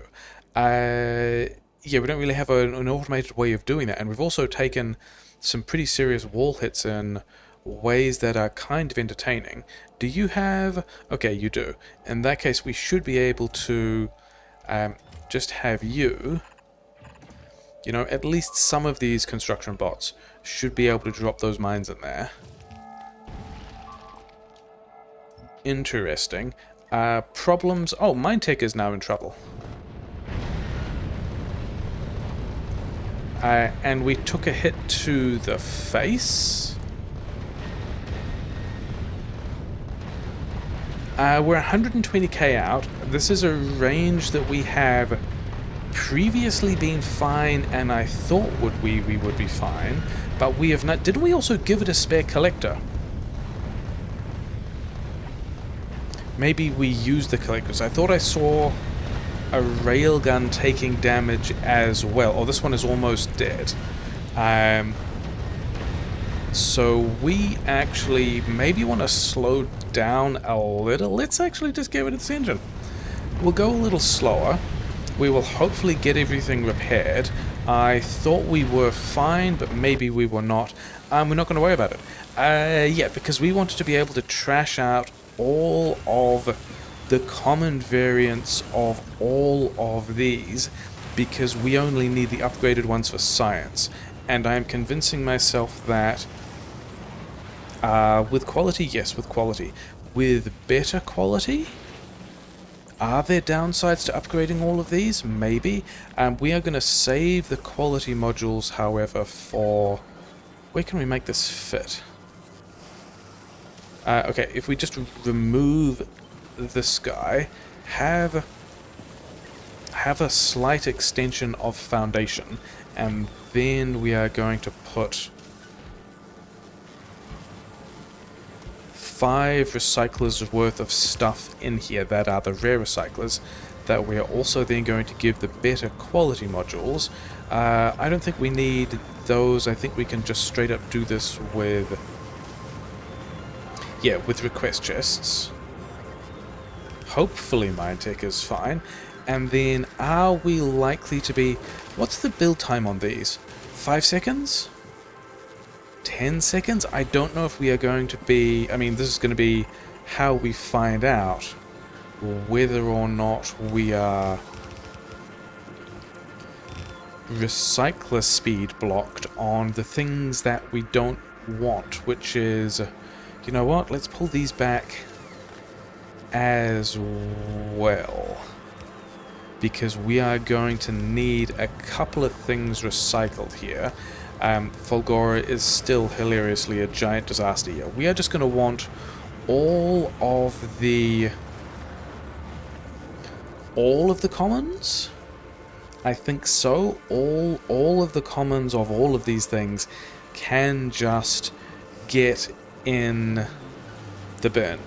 Yeah, we don't really have an automated way of doing that, and we've also taken some pretty serious wall hits in ways that are kind of entertaining. Do you have... Okay, you do. In that case, we should be able to just have you... You know, at least some of these construction bots should be able to drop those mines in there. Interesting. Problems... Oh, Minetech is now in trouble. And we took a hit to the face. We're 120k out. This is a range that we have previously been fine, and I thought we would be fine, but we have not... Didn't we also give it a spare collector? Maybe we used the collectors. I thought I saw a railgun taking damage as well. Oh, this one is almost dead. So we actually maybe want to slow down a little. Let's actually just get rid of this engine. We'll go a little slower. We will hopefully get everything repaired. I thought we were fine, but maybe we were not. We're not going to worry about it. Yeah, because we wanted to be able to trash out all of the common variants of all of these, because we only need the upgraded ones for science. And I am convincing myself that With quality, yes, with quality. With better quality? Are there downsides to upgrading all of these? Maybe. We are going to save the quality modules, however, for... Where can we make this fit? Okay, if we just remove this guy, have a slight extension of foundation, and then we are going to put 5 recyclers worth of stuff in here that are the rare recyclers that we are also then going to give the better quality modules. I don't think we need those. I think we can just straight up do this with... Yeah, with request chests. Hopefully Mindtech is fine. And then are we likely to be... What's the build time on these? 5 seconds? 10 seconds? I don't know if we are going to be... I mean, this is going to be how we find out whether or not we are recycler speed blocked on the things that we don't want, which is... You know what? Let's pull these back as well, because we are going to need a couple of things recycled here. Fulgora is still hilariously a giant disaster here. We are just going to want all of the commons? I think so. All of the commons of all of these things can just get in the bin.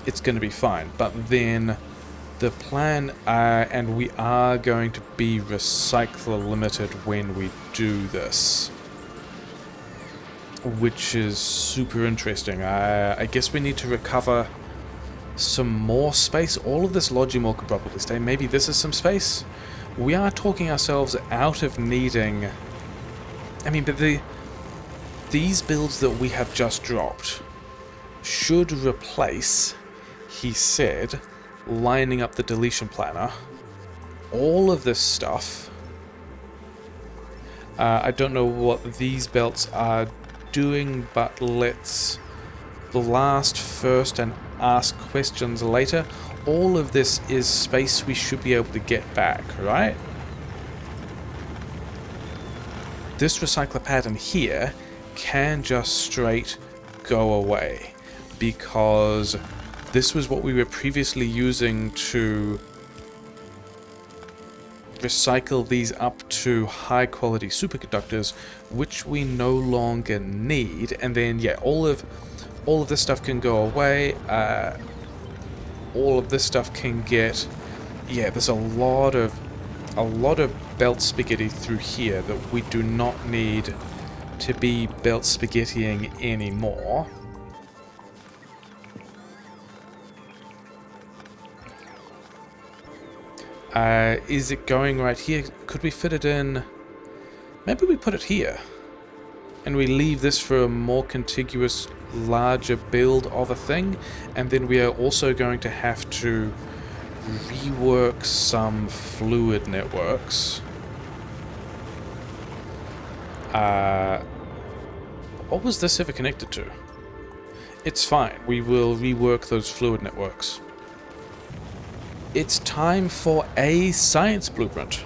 It's going to be fine. But then the plan, and we are going to be recycler limited when we do this, which is super interesting. I guess we need to recover some more space. All of this logimot could probably stay. Maybe this is some space. We are talking ourselves out of needing... I mean, but these builds that we have just dropped should replace, he said, lining up the deletion planner, all of this stuff. I don't know what these belts are doing, but let's blast first and ask questions later. All of this is space we should be able to get back, right? This recycler pattern here can just straight go away, because this was what we were previously using to recycle these up to high quality superconductors, which we no longer need. And then yeah, all of this stuff can go away. All of this stuff can get... Yeah, there's a lot of belt spaghetti through here that we do not need to be belt spaghettiing anymore. Is it going right here? Could we fit it in? Maybe we put it here. And we leave this for a more contiguous, larger build of a thing. And then we are also going to have to rework some fluid networks. What was this ever connected to? It's fine. We will rework those fluid networks. It's time for a science blueprint.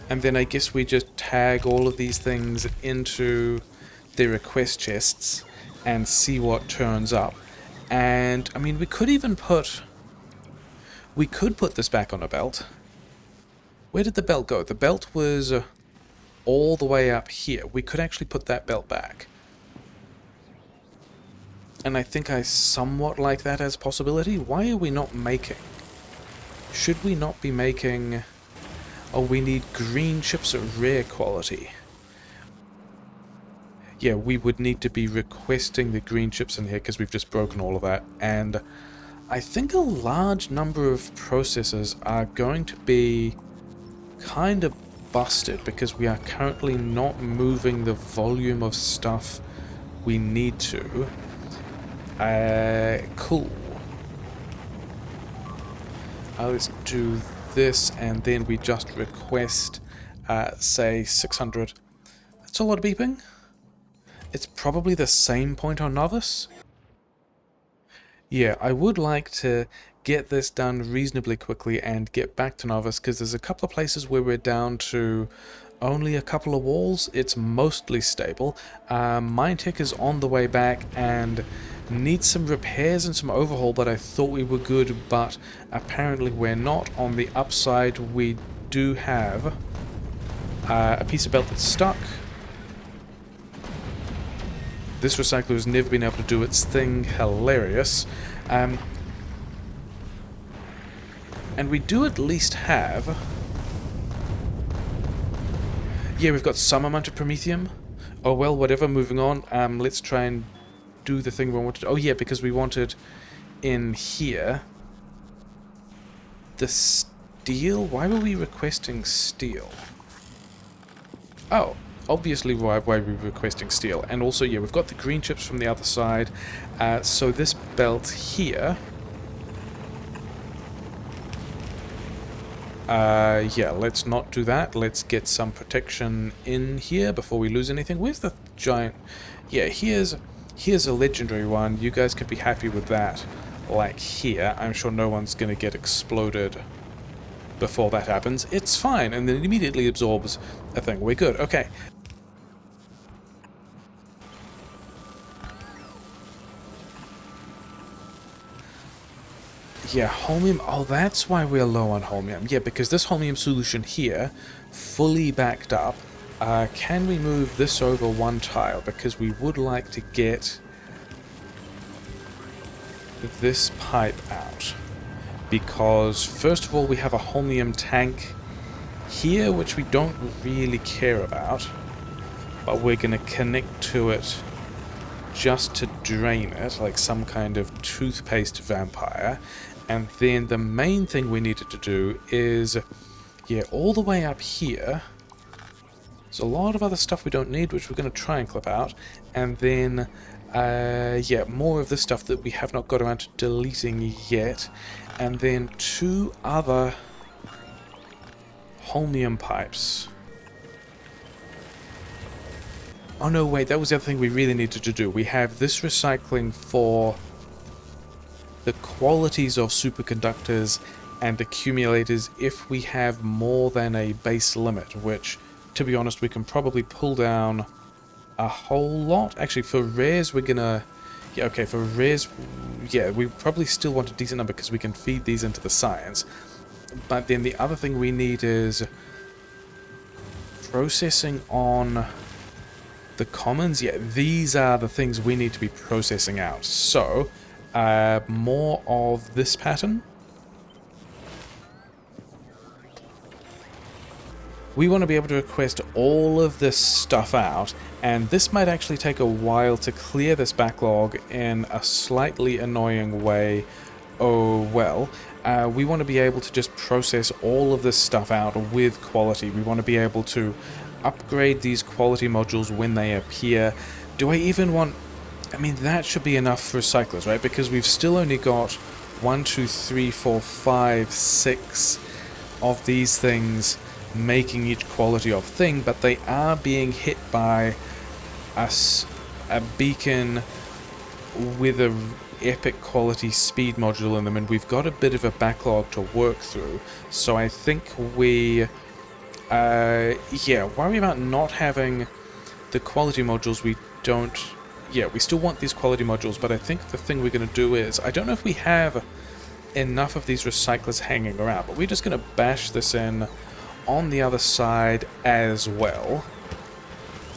And then I guess we just tag all of these things into the request chests and see what turns up. And, I mean, we could even put... We could put this back on a belt. Where did the belt go? The belt was all the way up here. We could actually put that belt back. And I think I somewhat like that as a possibility. Why are we not making? Should we not be making... Oh, we need green chips at rare quality. Yeah, we would need to be requesting the green chips in here because we've just broken all of that. And I think a large number of processors are going to be kind of busted because we are currently not moving the volume of stuff we need to. Cool. Let's do this, and then we just request, say, 600. That's a lot of beeping. It's probably the same point on Nauvis. Yeah, I would like to get this done reasonably quickly and get back to Nauvis, because there's a couple of places where we're down to only a couple of walls. It's mostly stable. Mine Tech is on the way back and needs some repairs and some overhaul, but I thought we were good, but apparently we're not. On the upside, we do have a piece of belt that's stuck. This recycler has never been able to do its thing. Hilarious. And we do at least have... Yeah, we've got some amount of Promethium. Oh well, whatever, moving on. Let's try and do the thing we wanted. Oh yeah, because we wanted in here the steel. Why were we requesting steel? Oh, obviously why we're requesting steel. And also, yeah, we've got the green chips from the other side. So this belt here... yeah, let's not do that. Let's get some protection in here before we lose anything. Where's the giant... Yeah, here's a legendary one. You guys could be happy with that. Like here. I'm sure no one's going to get exploded before that happens. It's fine, and then it immediately absorbs a thing. We're good. Okay. Yeah, holmium. Oh, that's why we're low on holmium. Yeah, because this holmium solution here, fully backed up. Can we move this over one tile? Because we would like to get this pipe out. Because, first of all, we have a holmium tank here, which we don't really care about. But we're going to connect to it just to drain it, like some kind of toothpaste vampire. And then the main thing we needed to do is, yeah, all the way up here. There's a lot of other stuff we don't need, which we're going to try and clip out. And then, yeah, more of the stuff that we have not got around to deleting yet. And then 2 other holmium pipes. Oh no, wait, that was the other thing we really needed to do. We have this recycling for the qualities of superconductors and accumulators if we have more than a base limit, which, to be honest, we can probably pull down a whole lot. Actually, for rares, we're gonna... Yeah, okay, for rares, yeah, we probably still want a decent number because we can feed these into the science. But then the other thing we need is processing on the commons. Yeah, these are the things we need to be processing out. So, more of this pattern. We want to be able to request all of this stuff out, and this might actually take a while to clear this backlog in a slightly annoying way. Oh well. We want to be able to just process all of this stuff out with quality. We want to be able to upgrade these quality modules when they appear. Do I even want... I mean, that should be enough for recyclers, right? Because we've still only got 1, 2, 3, 4, 5, 6 of these things making each quality of thing, but they are being hit by a beacon with a epic quality speed module in them, and we've got a bit of a backlog to work through. So I think we yeah, worry about not having the quality modules. We don't... Yeah, we still want these quality modules, but I think the thing we're going to do is... I don't know if we have enough of these recyclers hanging around, but we're just going to bash this in on the other side as well.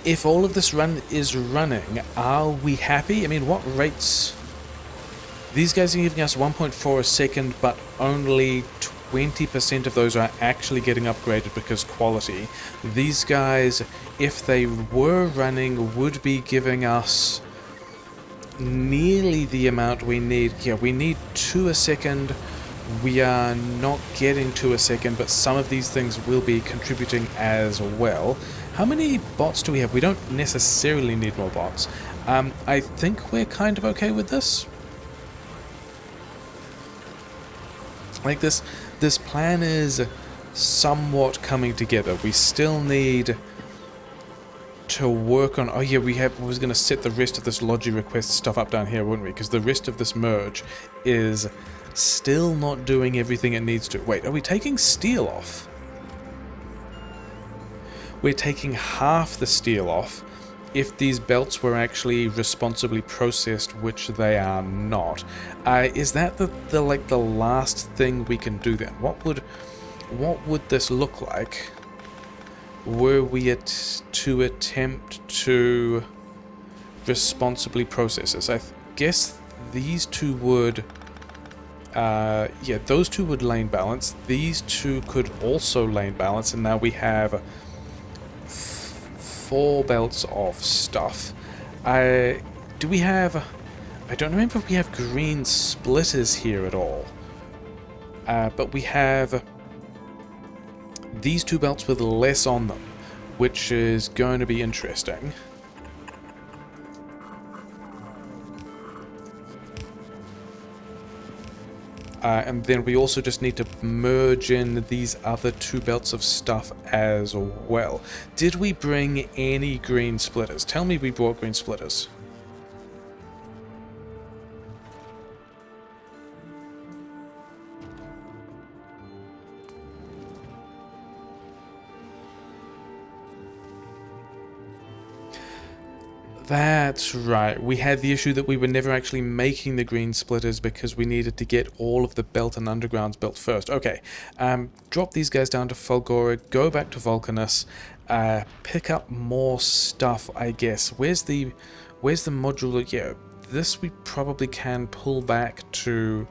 If all of this run is running, are we happy? I mean, what rates... These guys are giving us 1.4 a second, but only 20% of those are actually getting upgraded because quality. These guys, if they were running, would be giving us nearly the amount we need. Yeah, we need 2 a second. We are not getting 2 a second, but some of these things will be contributing as well. How many bots do we have? We don't necessarily need more bots. I think we're kind of okay with this. Like this plan is somewhat coming together. We still need to work on. Oh yeah, we was going to set the rest of this logi request stuff up down here, weren't we? Because the rest of this merge is still not doing everything it needs to. Wait, are we taking steel off? We're taking half the steel off if these belts were actually responsibly processed, which they are not. Is that the like the last thing we can do then? What would this look like were we to attempt to responsibly process this? I guess these two would, yeah, those two would lane balance. These two could also lane balance, and now we have 4 belts of stuff. Do we have... I don't remember if we have green splitters here at all. But we have these 2 belts with less on them, which is going to be interesting. And then we also just need to merge in these other 2 belts of stuff as well. Did we bring any green splitters? Tell me we brought green splitters. That's right, we had the issue that we were never actually making the green splitters because we needed to get all of the belt and undergrounds built first. Okay, drop these guys down to Fulgora, go back to Vulcanus, pick up more stuff, I guess. Where's the module? Yeah, this we probably can pull back to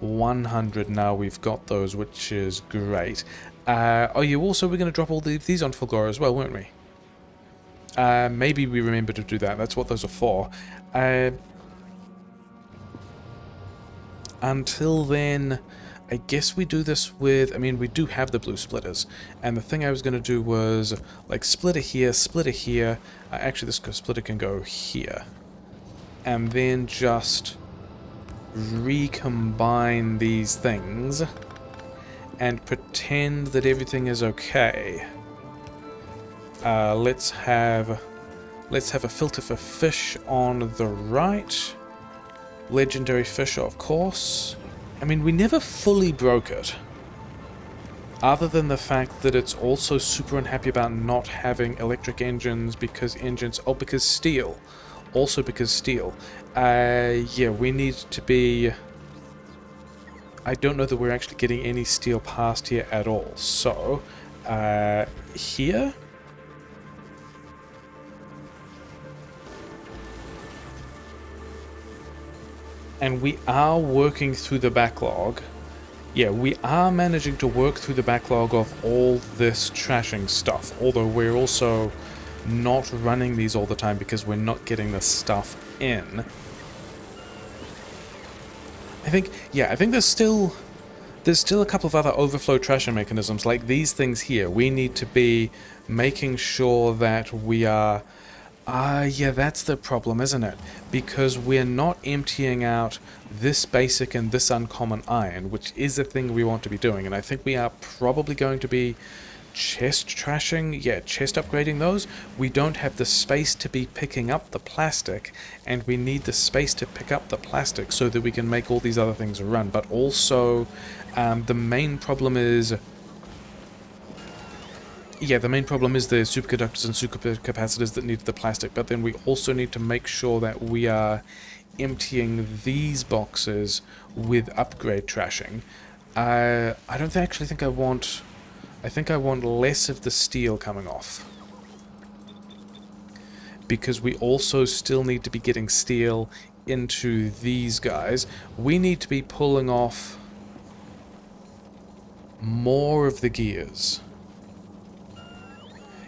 100 now we've got those, which is great. Oh, you also we're going to drop all these on Fulgora as well, weren't we? Maybe we remember to do that. That's what those are for. Until then, I guess we do this with... I mean, we do have the blue splitters. And the thing I was going to do was, like, splitter here, splitter here. Actually, this splitter can go here. And then just recombine these things and pretend that everything is okay. Let's have a filter for fish on the right. Legendary fish, of course. I mean, we never fully broke it. Other than the fact that it's also super unhappy about not having electric engines because because steel. Also because steel. Yeah, we need to be... I don't know that we're actually getting any steel past here at all. So, here... And we are working through the backlog. Yeah, we are managing to work through the backlog of all this trashing stuff. Although we're also not running these all the time because we're not getting the stuff in. I think there's still a couple of other overflow trashing mechanisms. Like these things here. We need to be making sure that we are... yeah, that's the problem, isn't it? Because we're not emptying out this basic and this uncommon iron, which is the thing we want to be doing. And I think we are probably going to be chest trashing, yeah, chest upgrading those. We don't have the space to be picking up the plastic, and we need the space to pick up the plastic so that we can make all these other things run. But also, the main problem is... Yeah, the main problem is the superconductors and supercapacitors that need the plastic, but then we also need to make sure that we are emptying these boxes with upgrade trashing. I don't actually think I want... I think I want less of the steel coming off. Because we also still need to be getting steel into these guys. We need to be pulling off more of the gears.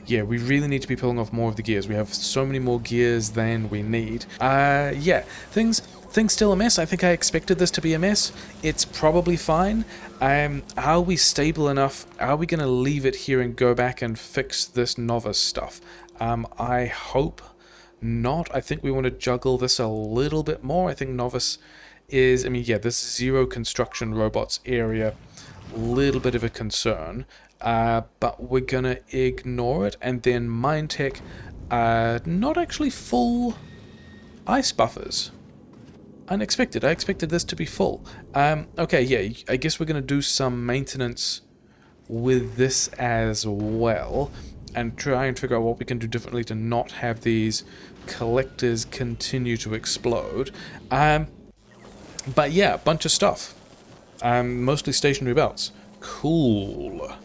Yeah, we really need to be pulling off more of the gears. We have so many more gears than we need. Yeah, things still a mess. I think I expected this to be a mess. It's probably fine. Are we stable enough? Are we going to leave it here and go back and fix this Nauvis stuff? I hope not. I think we want to juggle this a little bit more. I think Nauvis is... I mean, yeah, this zero construction robots area, little bit of a concern. But we're gonna ignore it, and then Mindtech, Not actually full ice buffers. Unexpected. I expected this to be full. Okay, yeah, I guess we're going to do some maintenance with this as well, and try and figure out what we can do differently to not have these collectors continue to explode. But yeah, a bunch of stuff. Mostly stationary belts. Cool.